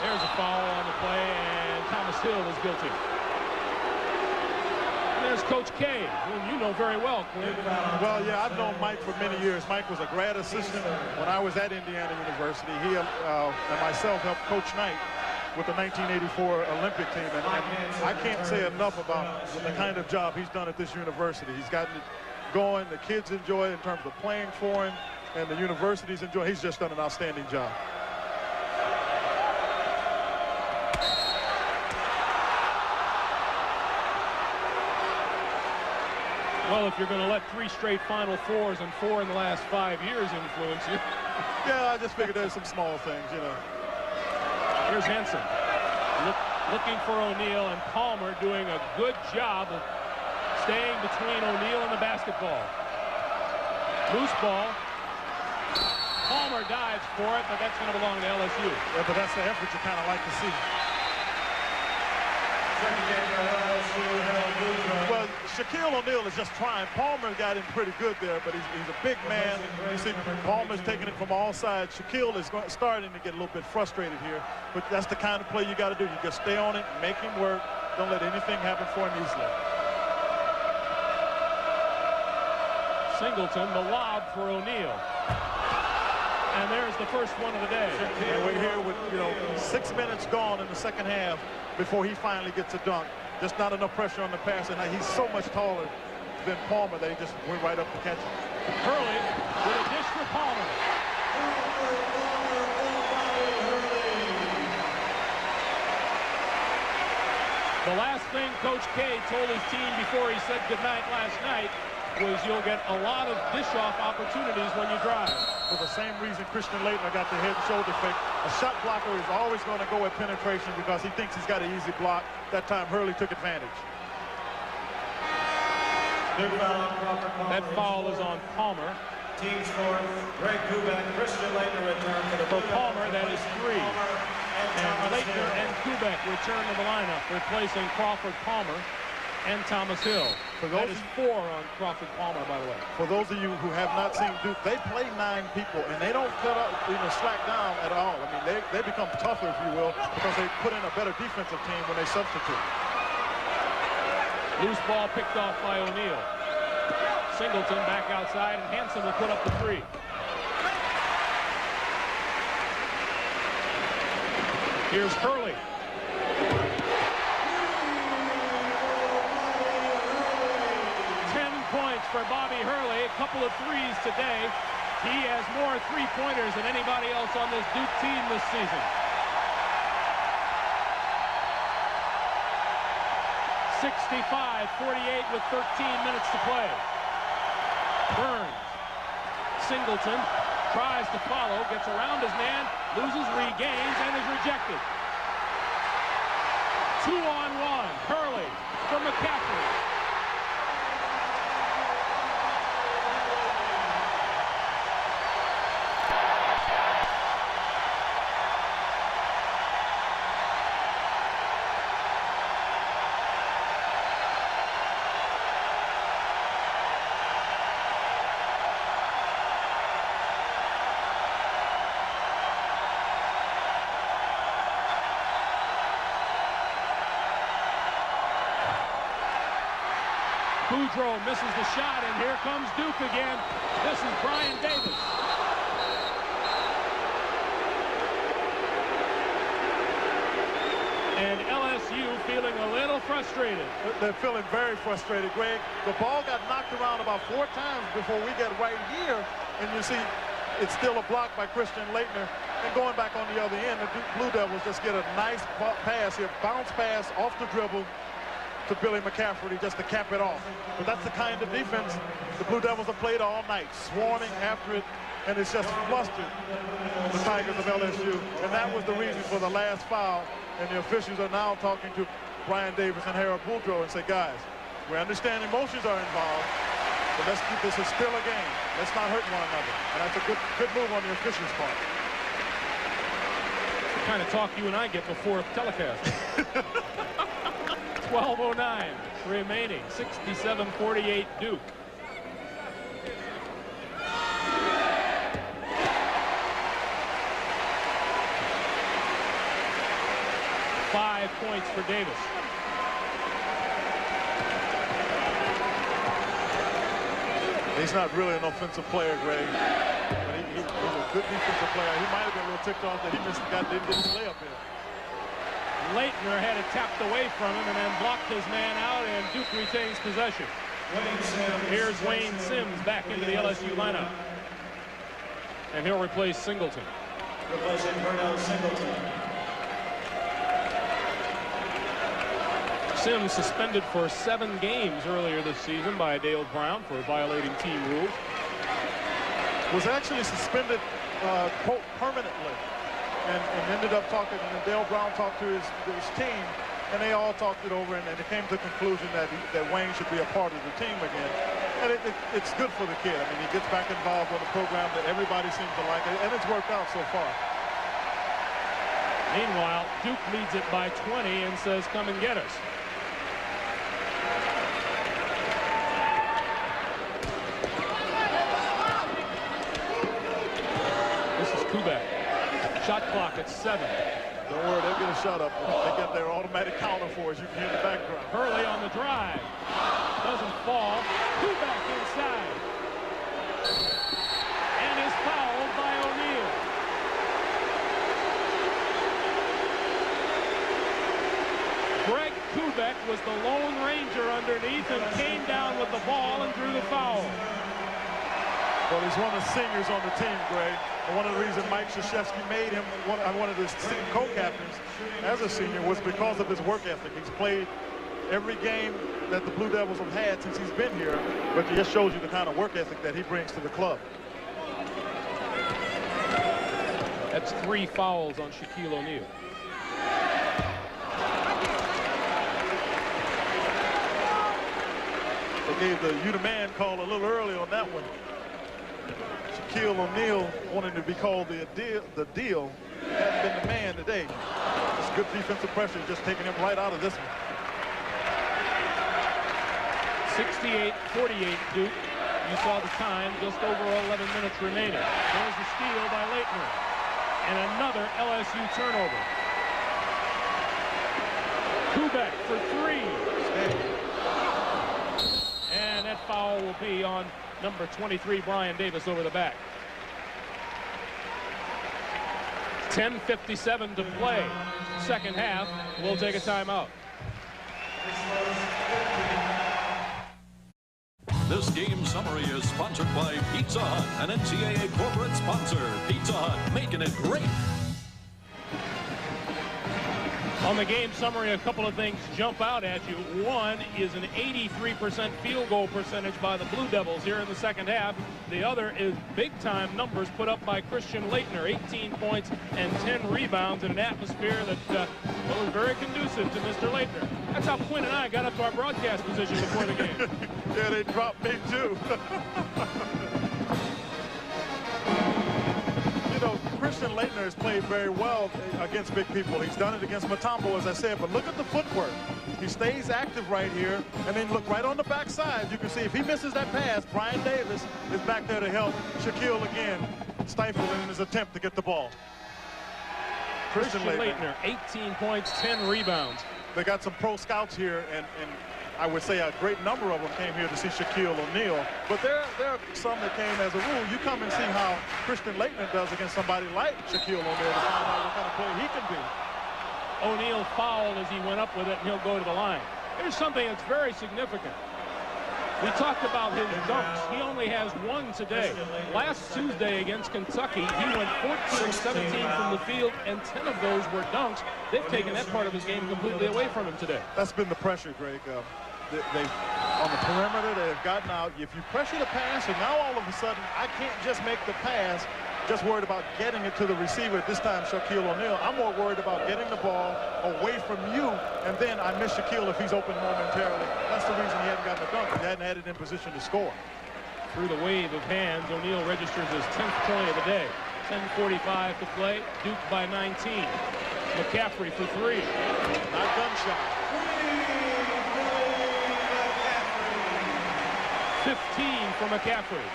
There's a foul on the play, and Thomas Hill is guilty. And there's Coach K, whom you know very well, Clint. Well, yeah, I've known Mike for many years. Mike was a grad assistant when I was at Indiana University. He and myself helped Coach Knight with the 1984 Olympic team. And I can't say enough about the kind of job he's done at this university. He's gotten it going. The kids enjoy it in terms of playing for him, and the universities enjoy it. He's just done an outstanding job. Well, if you're going to let 3 straight Final Fours and 4 in the last 5 years influence you. Yeah, I just figured there's some small things, you know. Here's Henson. Looking for O'Neal, and Palmer doing a good job of staying between O'Neal and the basketball. Loose ball. Palmer dives for it, but that's going to belong to LSU. Yeah, but that's the effort you kind of like to see. Well, Shaquille O'Neal is just trying. Palmer got him pretty good there, but he's a big man. You see, Palmer's taking it from all sides. Shaquille is starting to get a little bit frustrated here, but that's the kind of play you got to do. You just stay on it, make him work. Don't let anything happen for him easily. Singleton, the lob for O'Neal. And there's the first one of the day. And we're here with, 6 minutes gone in the second half before he finally gets a dunk. Just not enough pressure on the pass, and he's so much taller than Palmer that he just went right up to catch him. Hurley with a dish for Palmer. The last thing Coach K told his team before he said goodnight last night was you'll get a lot of dish-off opportunities when you drive. For the same reason Christian Laettner got the head and shoulder fake. A shot blocker is always going to go at penetration because he thinks he's got an easy block. That time Hurley took advantage. That foul is on Palmer. Team score, Greg Kubek, Christian Laettner return for Palmer, that is 3. And Laettner and Kubek return to the lineup, replacing Crawford, Palmer, and Thomas Hill. That is 4 on Crawford Palmer, by the way. For those of you who have not seen Duke, they play 9 people, and they don't cut up, slack down at all. I mean, they become tougher, if you will, because they put in a better defensive team when they substitute. Loose ball picked off by O'Neal. Singleton back outside, and Hanson will put up the 3. Here's Hurley. Points for Bobby Hurley, a couple of threes today. He has more three-pointers than anybody else on this Duke team this season. 65-48 with 13 minutes to play. Burns. Singleton tries to follow, gets around his man, loses, regains, and is rejected. 2-on-1. Hurley for McCaffrey. Boudreaux misses the shot, and here comes Duke again. This is Brian Davis. And LSU feeling a little frustrated. They're feeling very frustrated, Greg. The ball got knocked around about 4 times before we get right here. And you see it's still a block by Christian Laettner. And going back on the other end, the Blue Devils just get a nice pass here. Bounce pass off the dribble to Billy McCafferty just to cap it off. But that's the kind of defense the Blue Devils have played all night, swarming after it, and it's just flustered the Tigers of LSU. And that was the reason for the last foul. And the officials are now talking to Brian Davis and Harold Boudreaux and say, guys, we understand emotions are involved, but let's keep this still a game. Let's not hurt one another. And that's a good move on the officials' part. The kind of talk you and I get before telecast. 12:09 remaining. 67-48 Duke. Five points for Davis. He's not really an offensive player, Greg. But he's a good defensive player. He might have been a little ticked off that he didn't get his layup in. Laettner had it tapped away from him and then blocked his man out, and Duke retains possession. Here's Wayne Sims back into the LSU lineup. And he'll replace Singleton. Replacing Pernell Singleton. Sims suspended for 7 games earlier this season by Dale Brown for violating team rules. Was actually suspended permanently and ended up talking, and Dale Brown talked to his team, and they all talked it over, and they came to the conclusion that Wayne should be a part of the team again. And it's good for the kid. I mean, he gets back involved on the program that everybody seems to like, and it's worked out so far. Meanwhile, Duke leads it by 20 and says, come and get us. Shot clock at 7. Don't worry, they'll get a shot up. They get their automatic counter for us. You can hear in the background. Hurley on the drive. Doesn't fall. Kubek inside. And is fouled by O'Neal. Greg Kubek was the Lone Ranger underneath and came down with the ball and drew the foul. Well, he's one of the seniors on the team, Greg. And one of the reasons Mike Krzyzewski made him one of his co-captains as a senior was because of his work ethic. He's played every game that the Blue Devils have had since he's been here, but it just shows you the kind of work ethic that he brings to the club. That's 3 fouls on Shaquille O'Neal. They gave the you the man call a little early on that one. Shaquille O'Neal wanting to be called the deal hasn't been the man today. It's good defensive pressure, just taking him right out of this one. 68-48 Duke. You saw the time, just over 11 minutes remaining. There's the steal by Laettner. And another LSU turnover. Kubek for 3. And that foul will be on number 23, Brian Davis, over the back. 10:57 to play. Second half. We'll take a timeout. This game summary is sponsored by Pizza Hut, an NCAA corporate sponsor. Pizza Hut, making it great. On the game summary, a couple of things jump out at you. One is an 83% field goal percentage by the Blue Devils here in the second half. The other is big-time numbers put up by Christian Laettner, 18 points and 10 rebounds in an atmosphere that was very conducive to Mr. Laettner. That's how Quinn and I got up to our broadcast position before the game. Yeah, they dropped me too. You know, Christian Laettner has played very well against big people. He's done it against Mutombo, as I said, but look at the footwork. He stays active right here, and then look right on the backside. You can see if he misses that pass, Brian Davis is back there to help Shaquille again, stifled in his attempt to get the ball. Christian Laettner, 18 points, 10 rebounds. They got some pro scouts here, and I would say a great number of them came here to see Shaquille O'Neal. But there are some that came as a rule. You come and see how Christian Laettner does against somebody like Shaquille O'Neal to find out what kind of player he can be. O'Neal fouled as he went up with it, and he'll go to the line. Here's something that's very significant. We talked about his dunks. He only has one today. Last Tuesday against Kentucky, he went 14-17 from the field, and 10 of those were dunks. They've taken that part of his game completely away from him today. That's been the pressure, Greg. They've on the perimeter, they've gotten out. If you pressure the pass, and now all of a sudden, I can't just make the pass, just worried about getting it to the receiver. This time, Shaquille O'Neal. I'm more worried about getting the ball away from you, and then I miss Shaquille if he's open momentarily. That's the reason he hadn't gotten a dunk. He hadn't had it in position to score. Through the wave of hands, O'Neal registers his 10th point of the day. 10:45 to play. Duke by 19. McCaffrey for three. Not gunshot. 15 for McCaffrey.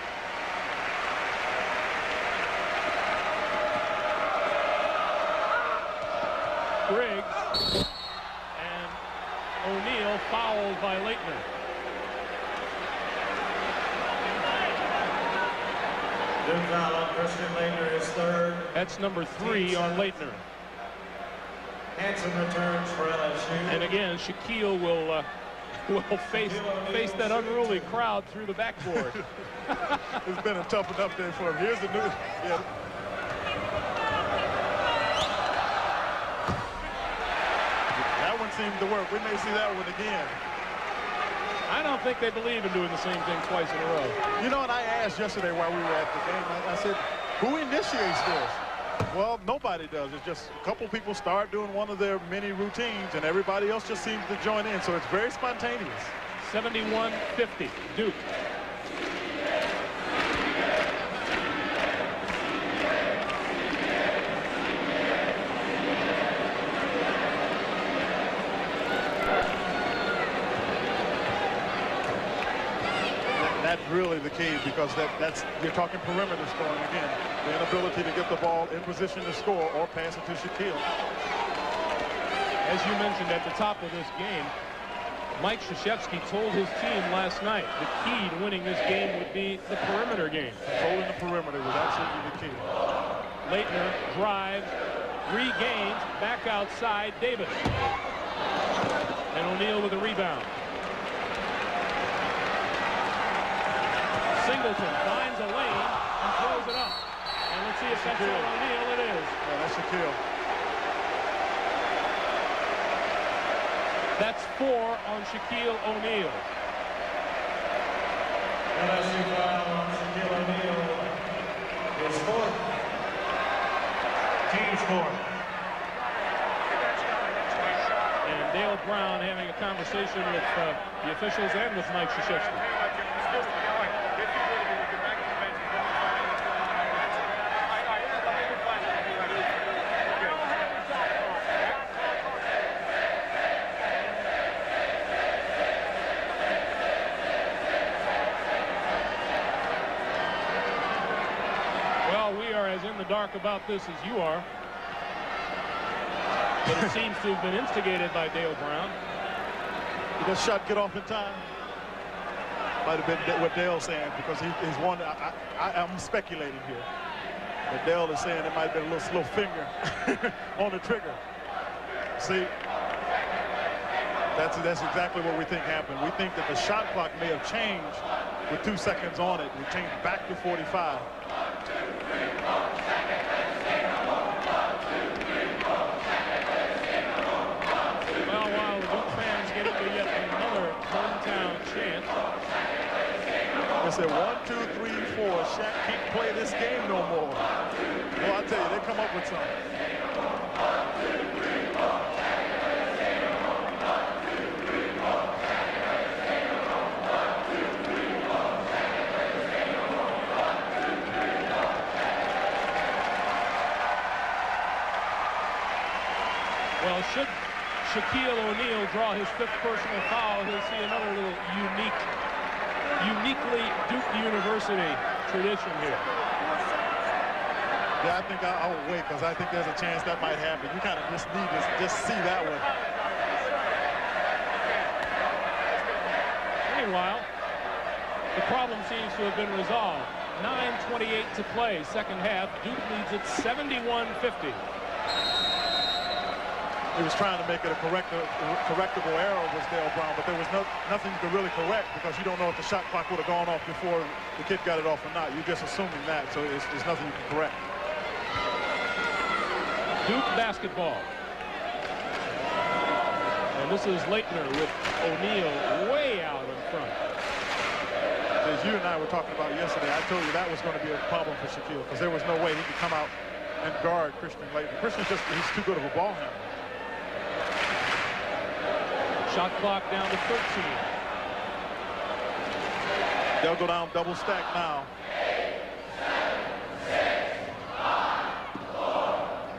Griggs and O'Neal fouled by Laettner. Duke foul on Christian Laettner is third. That's number 3 on Laettner. Hanson returns for LSU. And again, Shaquille will face that unruly crowd through the backboard. It's been a tough enough day for him. Here's the new. Yeah. That one seemed to work. We may see that one again. I don't think they believe in doing the same thing twice in a row. You know what I asked yesterday while we were at the game? I said, who initiates this? Well, nobody does. It's just a couple people start doing one of their many routines, and everybody else just seems to join in. So it's very spontaneous. 71-50, Duke. That's really the key, because that's you're talking perimeter scoring again. The inability to get the ball in position to score or pass it to Shaquille. As you mentioned at the top of this game, Mike Krzyzewski told his team last night the key to winning this game would be the perimeter game. Controlling the perimeter was absolutely the key. Laettner drives, regains, back outside, Davis. And O'Neal with a rebound. Singleton finds a lane and throws it up. And let's see if that's O'Neal. It is. Yeah, that's Shaquille. That's 4 on Shaquille O'Neal. LSU foul on Shaquille O'Neal is 4th. Team score. And Dale Brown having a conversation with the officials and with Mike Krzyzewski. Dark about this as you are, but it seems to have been instigated by Dale Brown. Did that shot get off in time? Might have been what Dale's saying, because he's one. I'm speculating here, but Dale is saying it might have been a little finger on the trigger. See, that's exactly what we think happened. We think that the shot clock may have changed with 2 seconds on it. We changed back to 45. They said 1, 2, 3, 4. Shaq can't play this game no more. Well, I tell you, they come up with something. Well, should Shaquille O'Neal draw his 5th personal foul, he'll see another little uniquely Duke University tradition here. Yeah, I think I'll wait, because I think there's a chance that might happen. You kind of just need to just see that one. Meanwhile, the problem seems to have been resolved. 9:28 to play, second half. Duke leads it 71-50. He was trying to make it a correctable error, was Dale Brown, but there was nothing to really correct because you don't know if the shot clock would have gone off before the kid got it off or not. You're just assuming that, so there's nothing you can correct. Duke basketball. And this is Leitner with O'Neal way out in front. As you and I were talking about yesterday, I told you that was going to be a problem for Shaquille because there was no way he could come out and guard Christian Leitner. Christian's he's too good of a ball handler. Shot clock down to 13. They'll go down double stack now.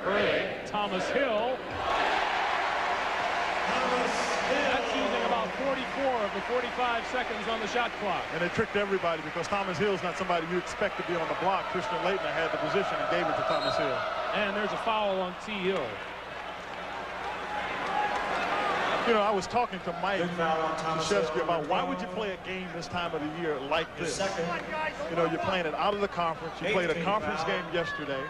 Early, Thomas Hill. That's using about 44 of the 45 seconds on the shot clock. And it tricked everybody because Thomas Hill's not somebody you expect to be on the block. Christian Leitner had the position and gave it to Thomas Hill. And there's a foul on T. Hill. You know, I was talking to Mike Krzyzewski about why would you play a game this time of the year like this? You know, you're playing it out of the conference. You played a conference game yesterday.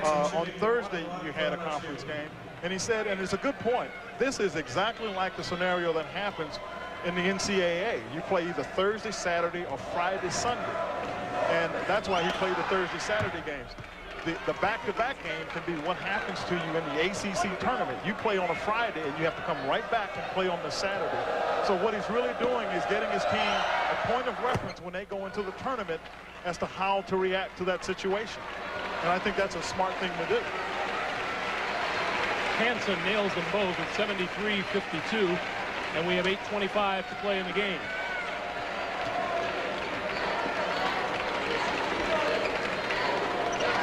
On Thursday, you had a conference game. And he said, and it's a good point, this is exactly like the scenario that happens in the NCAA. You play either Thursday, Saturday, or Friday, Sunday. And that's why he played the Thursday, Saturday games. The back-to-back game can be what happens to you in the ACC tournament. You play on a Friday, and you have to come right back and play on the Saturday. So what he's really doing is getting his team a point of reference when they go into the tournament as to how to react to that situation. And I think that's a smart thing to do. Hansen nails them both at 73-52, and we have 8:25 to play in the game.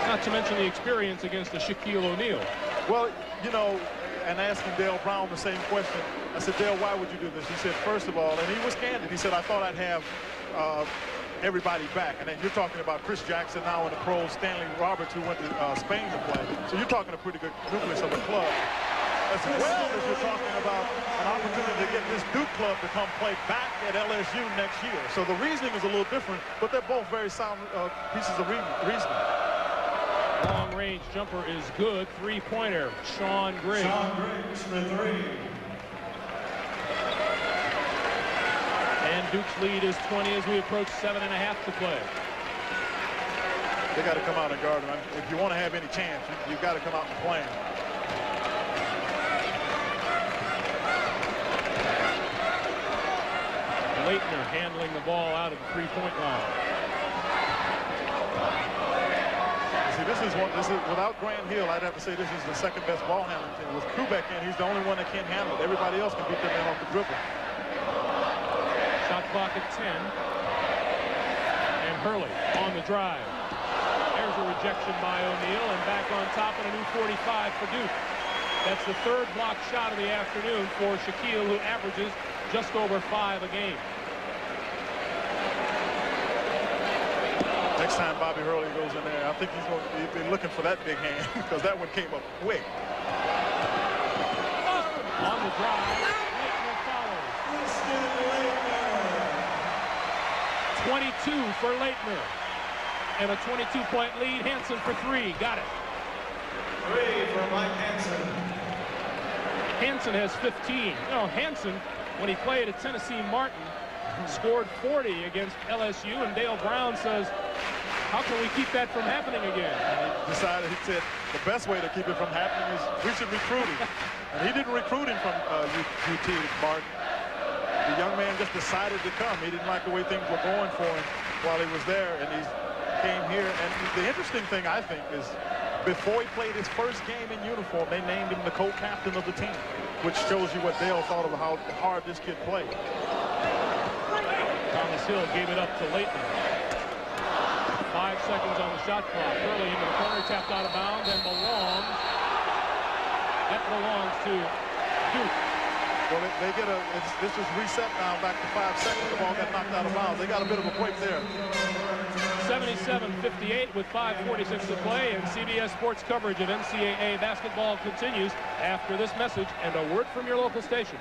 Not to mention the experience against the Shaquille O'Neal. Well, you know, and asking Dale Brown the same question, I said, Dale, why would you do this? He said, first of all, and he was candid, he said, I thought I'd have everybody back. And then you're talking about Chris Jackson now in the pros, Stanley Roberts, who went to Spain to play. So you're talking a pretty good nucleus of a club, as well as you're talking about an opportunity to get this Duke club to come play back at LSU next year. So the reasoning is a little different, but they're both very sound pieces of reasoning. Long-range jumper is good. Three-pointer, Sean Griggs. Sean Griggs for three. And Duke's lead is 20 as we approach 7.5 to play. They got to come out and guard him. If you want to have any chance, you've got to come out and play him. Leitner handling the ball out of the three-point line. This is without Grant Hill, I'd have to say this is the second best ball handling team. With Kubek in, he's the only one that can't handle it. Everybody else can beat them in off the dribble. Shot clock at 10. And Hurley on the drive. There's a rejection by O'Neal, and back on top and a new 45 for Duke. That's the third block shot of the afternoon for Shaquille, who averages just over 5 a game. Next time Bobby Hurley goes in there, I think he's going to be looking for that big hand because that one came up quick. On the drive, Leitner follows. 22 for Leitner. And a 22-point lead. Hansen for three. Got it. Three for Mike Hansen. Hansen has 15. You know, Hansen, when he played at Tennessee Martin, scored 40 against LSU, and Dale Brown says, how can we keep that from happening again? And he decided, he said, the best way to keep it from happening is we should recruit him. And he didn't recruit him from UT Martin. The young man just decided to come. He didn't like the way things were going for him while he was there, and he came here. And the interesting thing, I think, is before he played his first game in uniform, they named him the co-captain of the team, which shows you what Dale thought of how hard this kid played. Thomas Hill gave it up to Leitner. 5 seconds on the shot clock. Early into the corner, tapped out of bounds and belongs. That belongs to Duke. Well, they get this is reset now back to 5 seconds. The ball got knocked out of bounds. They got a bit of a break there. 77-58 with 5:46 to play, and CBS Sports coverage of NCAA basketball continues after this message and a word from your local station.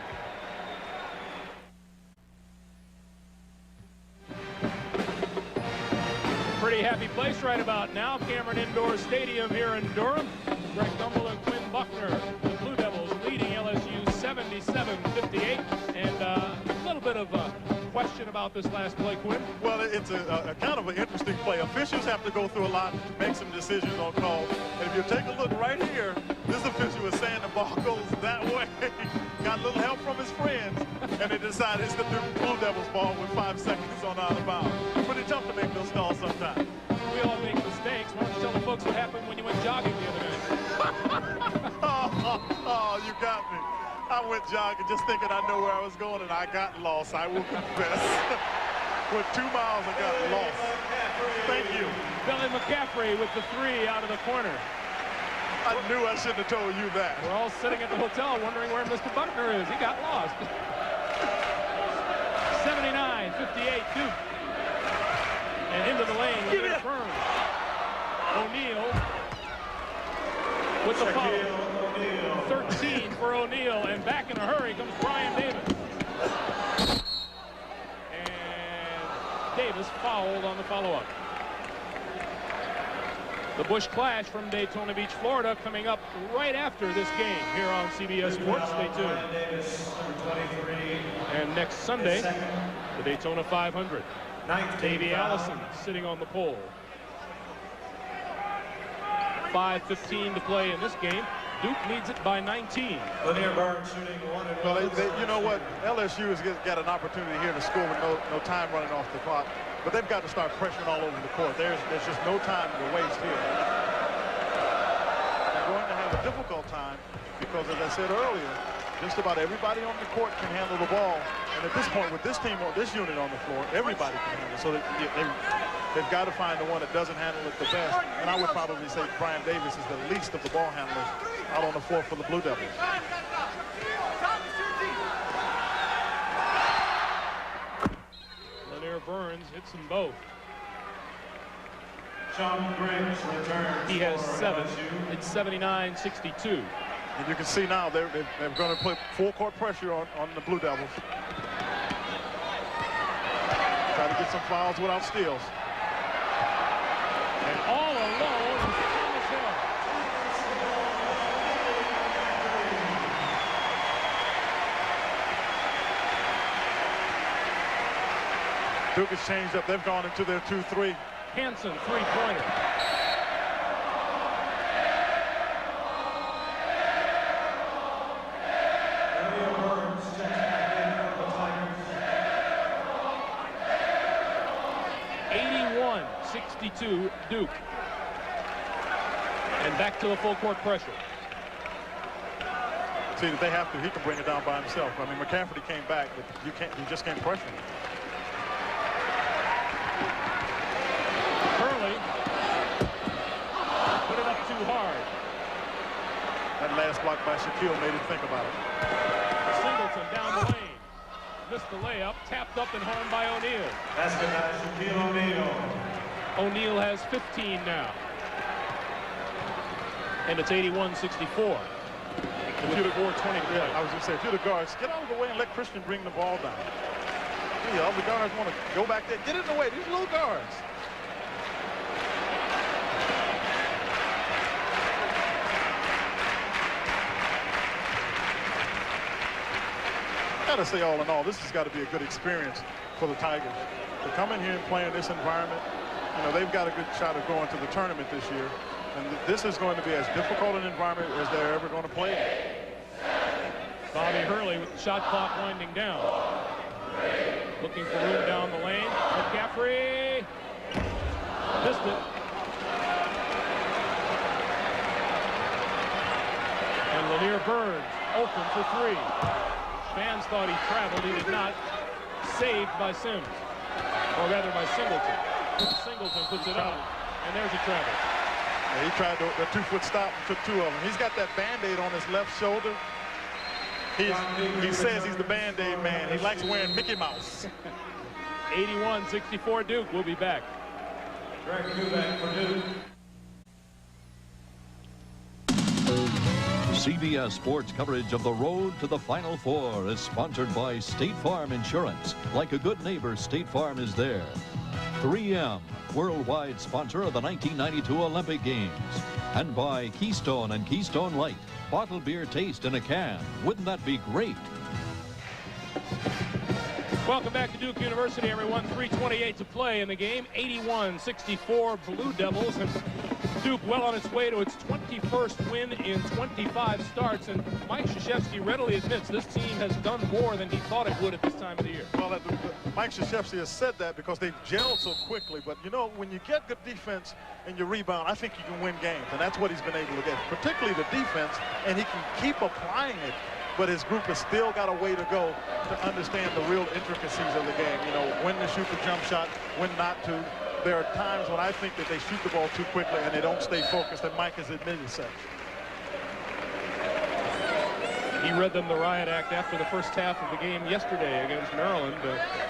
Pretty happy place right about now. Cameron Indoor Stadium here in Durham. Greg Gumbel and Quinn Buckner. The Blue Devils leading LSU 77-58. And a little bit of a question about this last play, Quinn. Well, it's a kind of an interesting play. Officials have to go through a lot to make some decisions on calls. And if you take a look right here, this official is saying the ball goes that way. Got a little help from his friends, and they decided it's the Blue Devils ball with 5 seconds on out of bounds. Pretty tough to make those calls sometimes. We all make mistakes. Why don't you tell the folks what happened when you went jogging the other night? Oh, you got me. I went jogging just thinking I know where I was going, and I got lost. I will confess. For 2 miles, I got lost. Thank you. Billy McCaffrey with the 3 out of the corner. I knew I shouldn't have told you that. We're all sitting at the hotel wondering where Mr. Buckner is. He got lost. 79-58 Duke. And into the lane with Lanier Burns. O'Neal with the foul. 13 for O'Neal, and back in a hurry comes Brian Davis. And Davis fouled on the follow-up. The Busch Clash from Daytona Beach, Florida, coming up right after this game here on CBS Sports. Stay tuned. And next Sunday, the Daytona 500. Davey Allison sitting on the pole. 5:15 to play in this game. Duke leads it by 19. Lanier Burns shooting 1 and 1. Well, you know what? LSU has got an opportunity here to score with no time running off the clock. But they've got to start pressuring all over the court. There's just no time to waste here. They're going to have a difficult time because, as I said earlier, just about everybody on the court can handle the ball. And at this point, with this team, or this unit on the floor, everybody can handle it. So they've got to find the one that doesn't handle it the best. And I would probably say Brian Davis is the least of the ball handlers out on the floor for the Blue Devils. Lanier Burns hits them both. John Briggs returns. He has 7. It's 79-62. And you can see now they're going to put full court pressure on the Blue Devils. Try to get some fouls without steals. And all alone is Thomas Hill. Duke has changed up. They've gone into their 2-3. Hansen, 3-pointer. Lanier Burns checks back in for the Tigers. 81-62 Duke. And back to the full court pressure. See, if they have to, he can bring it down by himself. I mean, McCaffrey came back, but you just can't pressure him. Hurley put it up too hard. That last block by Shaquille made him think about it. Singleton down the lane. Missed the layup. Tapped up and home by O'Neal. Basket by Shaquille O'Neal. O'Neal has 15 now. And it's 81-64. With 4:20 to play. I was going to say, if you're the guards, get out of the way and let Christian bring the ball down. The other guards want to go back there. Get in the way. These little guards. Gotta say, all in all, this has got to be a good experience for the Tigers. To come in here and play in this environment, you know, they've got a good shot of going to the tournament this year. And this is going to be as difficult an environment as they're ever going to play in. Bobby Hurley with the shot clock winding down. Looking for room down the lane. McCaffrey missed it. And Lanier Burns open for 3. Fans thought he traveled. He did not. Saved by Sims. Or rather by Singleton. Singleton puts it up. And there's a travel. Yeah, he tried the 2-foot stop and took 2 of them. He's got that Band-Aid on his left shoulder. He says he's the Band-Aid man. He likes wearing Mickey Mouse. 81-64 Duke. We'll be back. Greg Kubeck for Duke. CBS Sports coverage of the road to the Final Four is sponsored by State Farm Insurance. Like a good neighbor, State Farm is there. 3M, worldwide sponsor of the 1992 Olympic Games. And by Keystone and Keystone Light, bottled beer taste in a can. Wouldn't that be great? Welcome back to Duke University, everyone. 3:28 to play in the game. 81-64 Blue Devils. And Duke well on its way to its 21st win in 25 starts. And Mike Krzyzewski readily admits this team has done more than he thought it would at this time of the year. Well, Mike Krzyzewski has said that because they've gelled so quickly. But, you know, when you get good defense and you rebound, I think you can win games. And that's what he's been able to get, particularly the defense. And he can keep applying it. But his group has still got a way to go to understand the real intricacies of the game. You know, when to shoot the jump shot, when not to. There are times when I think that they shoot the ball too quickly and they don't stay focused, and Mike has admitted such. He read them the riot act after the first half of the game yesterday against Maryland.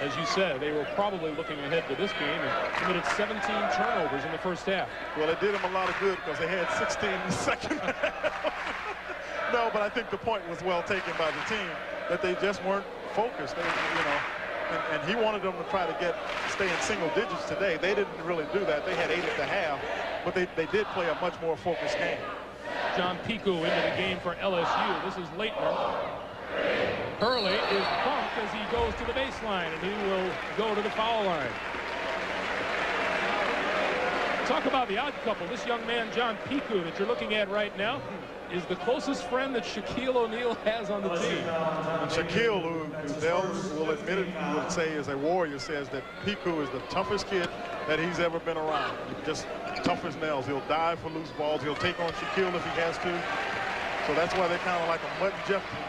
As you said, they were probably looking ahead to this game and committed 17 turnovers in the first half. Well, it did them a lot of good because they had 16 in the second half. No, but I think the point was well taken by the team that they just weren't focused. They, you know, and he wanted them to try to stay in single digits today. They didn't really do that. They had 8 at the half, but they did play a much more focused game. John Piku into the game for LSU. This is Leitner. Hurley is bumped as he goes to the baseline, and he will go to the foul line. Talk about the odd couple. This young man, John Piku, that you're looking at right now, is the closest friend that Shaquille O'Neal has on the team. And Shaquille, who will admit it, would say is a warrior, says that Piku is the toughest kid that he's ever been around. Just tough as nails. He'll dive for loose balls. He'll take on Shaquille if he has to. So that's why they're kind of like a Mutt and Jeff team.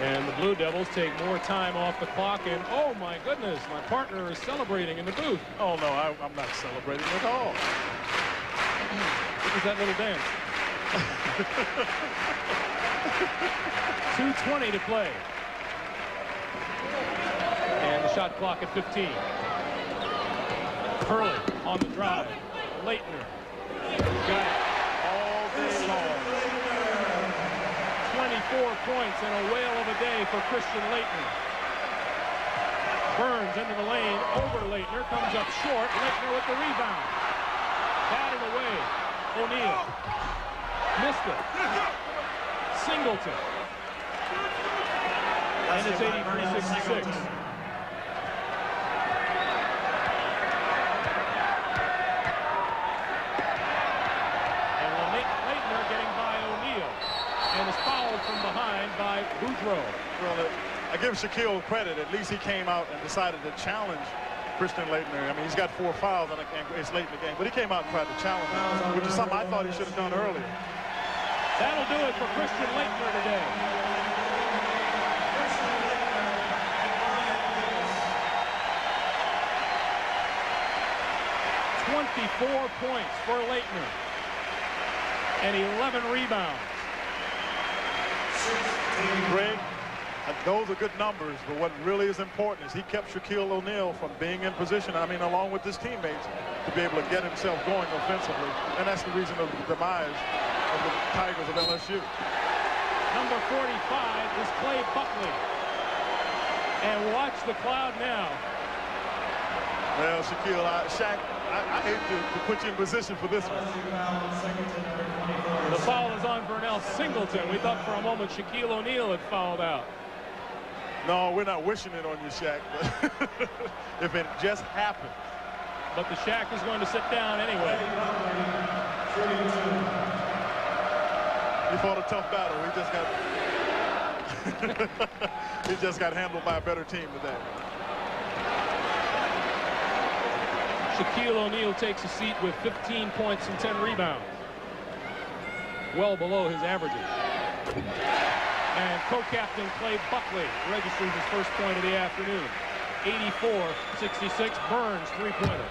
And the Blue Devils take more time off the clock, and oh my goodness, my partner is celebrating in the booth. Oh no, I'm not celebrating at all. What was that little dance? 2:20 to play. And the shot clock at 15. Hurley on the drive. Leitner. Got it. All day long. 24 points and a whale of a day for Christian Leitner. Burns into the lane, over Leitner, comes up short. Leitner with the rebound. Batted away. O'Neal. Missed it. Singleton. And it's 83-66. And is fouled from behind by Boudreaux. Well, I give Shaquille credit. At least he came out and decided to challenge Christian Leitner. I mean, he's got 4 fouls and it's late in the game, but he came out and tried to challenge him, which is something I thought he should have done earlier. That'll do it for Christian Leitner today. .24 points for Leitner and 11 rebounds. Greg, those are good numbers, but what really is important is he kept Shaquille O'Neal from being in position, I mean, along with his teammates, to be able to get himself going offensively. And that's the reason of the demise of the Tigers of LSU. Number 45 is Clay Buckley. And watch the crowd now. Well, Shaquille, Shaq, I hate to put you in position for this one. The foul is on Vernell Singleton. We thought for a moment Shaquille O'Neal had fouled out. No, we're not wishing it on you, Shaq. But if it just happened. But the Shaq is going to sit down anyway. He fought a tough battle. He just got handled by a better team today. Shaquille O'Neal takes a seat with 15 points and 10 rebounds. Well below his averages. And co-captain Clay Buckley registers his first point of the afternoon. 84-66. Burns three-pointer.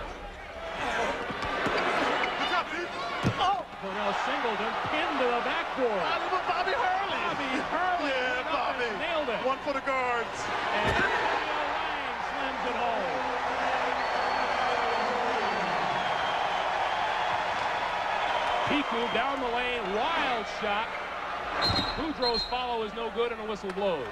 Vernell Singleton pinned to the backboard. Bobby Hurley. Bobby Hurley. Yeah, Bobby. Nailed it. One for the guards. And Lang slams it home. Piku down the lane, wild shot, Boudreaux's follow is no good, and a whistle blows.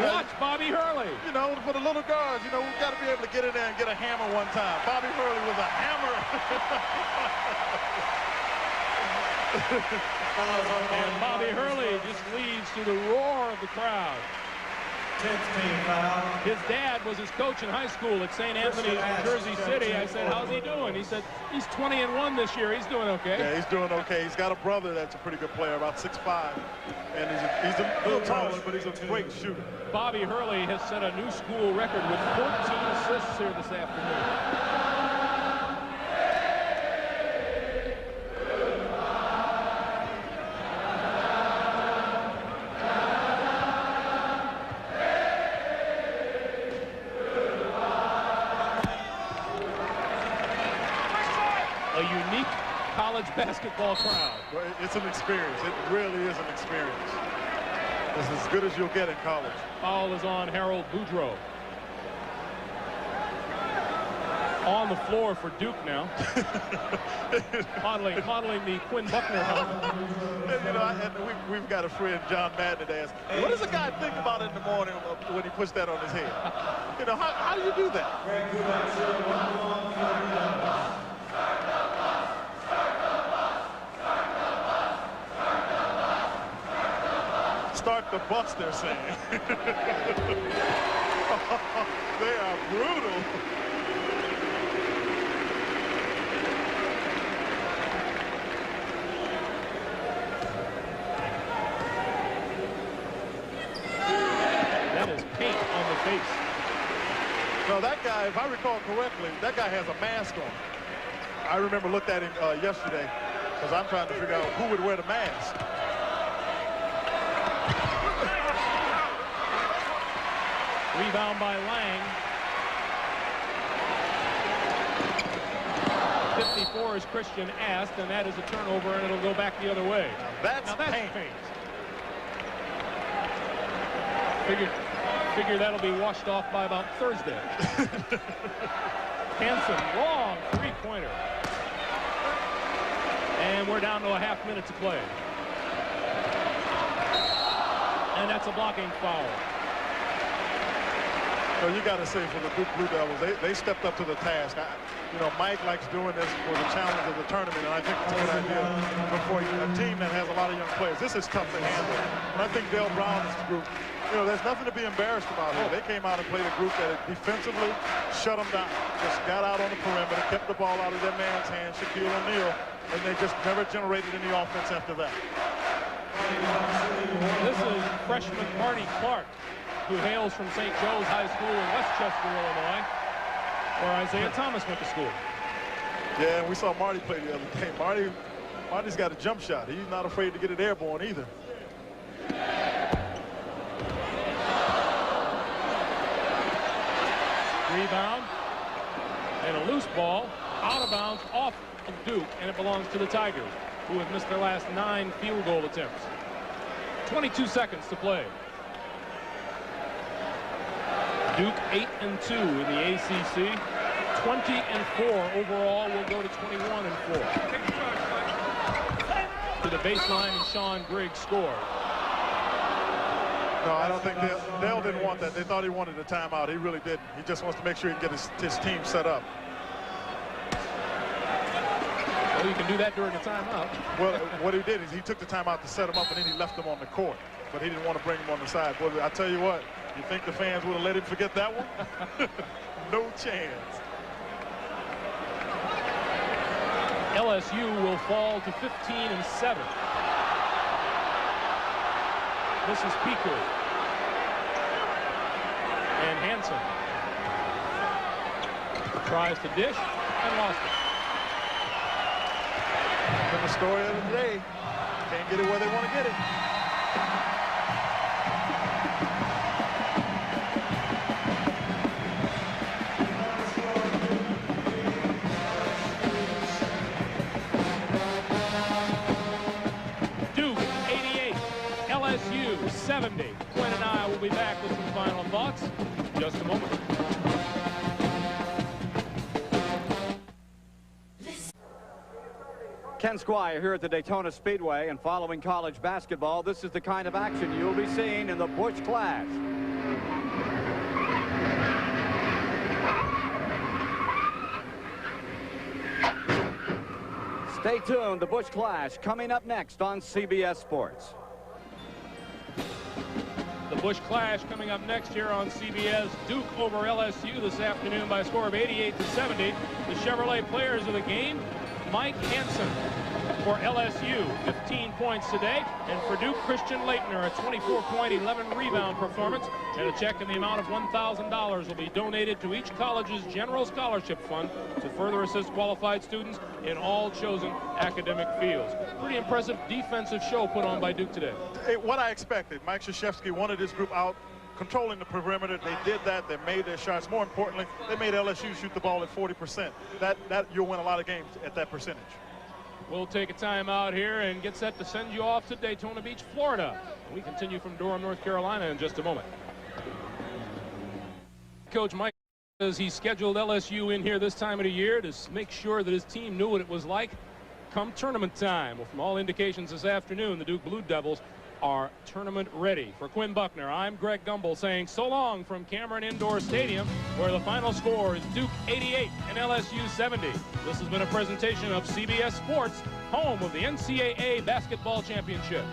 Watch Bobby Hurley. You know, for the little guards, you know, we've got to be able to get in there and get a hammer one time. Bobby Hurley was a hammer. And Bobby Hurley just leads to the roar of the crowd. 10th team foul. His dad was his coach in high school at St. Anthony, Jersey City. I said, how's he doing? He said, he's 20-1 this year. He's doing okay. Yeah, he's doing okay. He's got a brother that's a pretty good player, about 6'5". And he's a little taller, but he's a great shooter. Bobby Hurley has set a new school record with 14 assists here this afternoon. A unique college basketball crowd. Well, it's an experience. It really is an experience. It's as good as you'll get in college. Foul is on Harold Boudreaux. On the floor for Duke now. modeling the Quinn Buckner helmet. And, you know, we've got a friend, John Madden, that asks, what does a guy think about in the morning when he puts that on his head? You know, how do you do that? Start the bus, they're saying. They are brutal. That is paint on the face. No, that guy, if I recall correctly, that guy has a mask on. I remember looked at him yesterday because I'm trying to figure out who would wear the mask. Rebound by Lang. 54 is Christian Ast, and that is a turnover, and it'll go back the other way. Now that's paint. Figure that'll be washed off by about Thursday. Hansen, long three-pointer. And we're down to a half minute to play. And that's a blocking foul. So you got to say for the Duke Blue Devils, they stepped up to the task. You know, Mike likes doing this for the challenge of the tournament, and I think it's a good idea for a team that has a lot of young players. This is tough to handle. And I think Dale Brown's group, you know, there's nothing to be embarrassed about here. They came out and played a group that defensively shut them down. Just got out on the perimeter, kept the ball out of their man's hands, Shaquille O'Neal, and they just never generated any offense after that. This is freshman Marty Clark, who hails from St. Joe's High School in Westchester, Illinois, where Isaiah Thomas went to school. Yeah, and we saw Marty play the other day. Marty's got a jump shot. He's not afraid to get it airborne either. Rebound and a loose ball out of bounds off of Duke, and it belongs to the Tigers, who have missed their last 9 field goal attempts. 22 seconds to play. Duke 8-2 in the ACC. 20-4 overall. Will go to 21-4. To the baseline, and Sean Griggs scored. No, I don't think Dale didn't want that. They thought he wanted a timeout. He really didn't. He just wants to make sure he can get his team set up. Well, you can do that during a timeout. Well, what he did is he took the timeout to set him up, and then he left him on the court. But he didn't want to bring him on the side. Well, I tell you what, you think the fans would have let him forget that one? No chance. LSU will fall to 15-7. This is Piku. And Hansen tries to dish and lost it. And the story of the day, can't get it where they want to get it. Duke 88, LSU 70. Quinn and I will be back with some final thoughts in just a moment. Ken Squire here at the Daytona Speedway, and following college basketball, this is the kind of action you'll be seeing in the Busch Clash. Stay tuned, the Busch Clash coming up next on CBS Sports. The Busch Clash coming up next here on CBS. Duke over LSU this afternoon by a score of 88-70. The Chevrolet players of the game: Mike Hansen for LSU, 15 points today, and for Duke, Christian Leitner, a 24-point, 11-rebound performance, and a check in the amount of $1,000 will be donated to each college's general scholarship fund to further assist qualified students in all chosen academic fields. Pretty impressive defensive show put on by Duke today. What I expected. Mike Krzyzewski wanted his group out, controlling the perimeter. They did that. They made their shots. More importantly, they made LSU shoot the ball at 40%. That you'll win a lot of games at that percentage. We'll take a timeout here and get set to send you off to Daytona Beach, Florida. We continue from Durham, North Carolina in just a moment. Coach Mike says he scheduled LSU in here this time of the year to make sure that his team knew what it was like come tournament time. Well, from all indications this afternoon, the Duke Blue Devils are tournament ready. For Quinn Buckner, I'm Greg Gumbel saying so long from Cameron Indoor Stadium, where the final score is Duke 88 and LSU 70. This has been a presentation of CBS Sports, home of the NCAA Basketball Championship.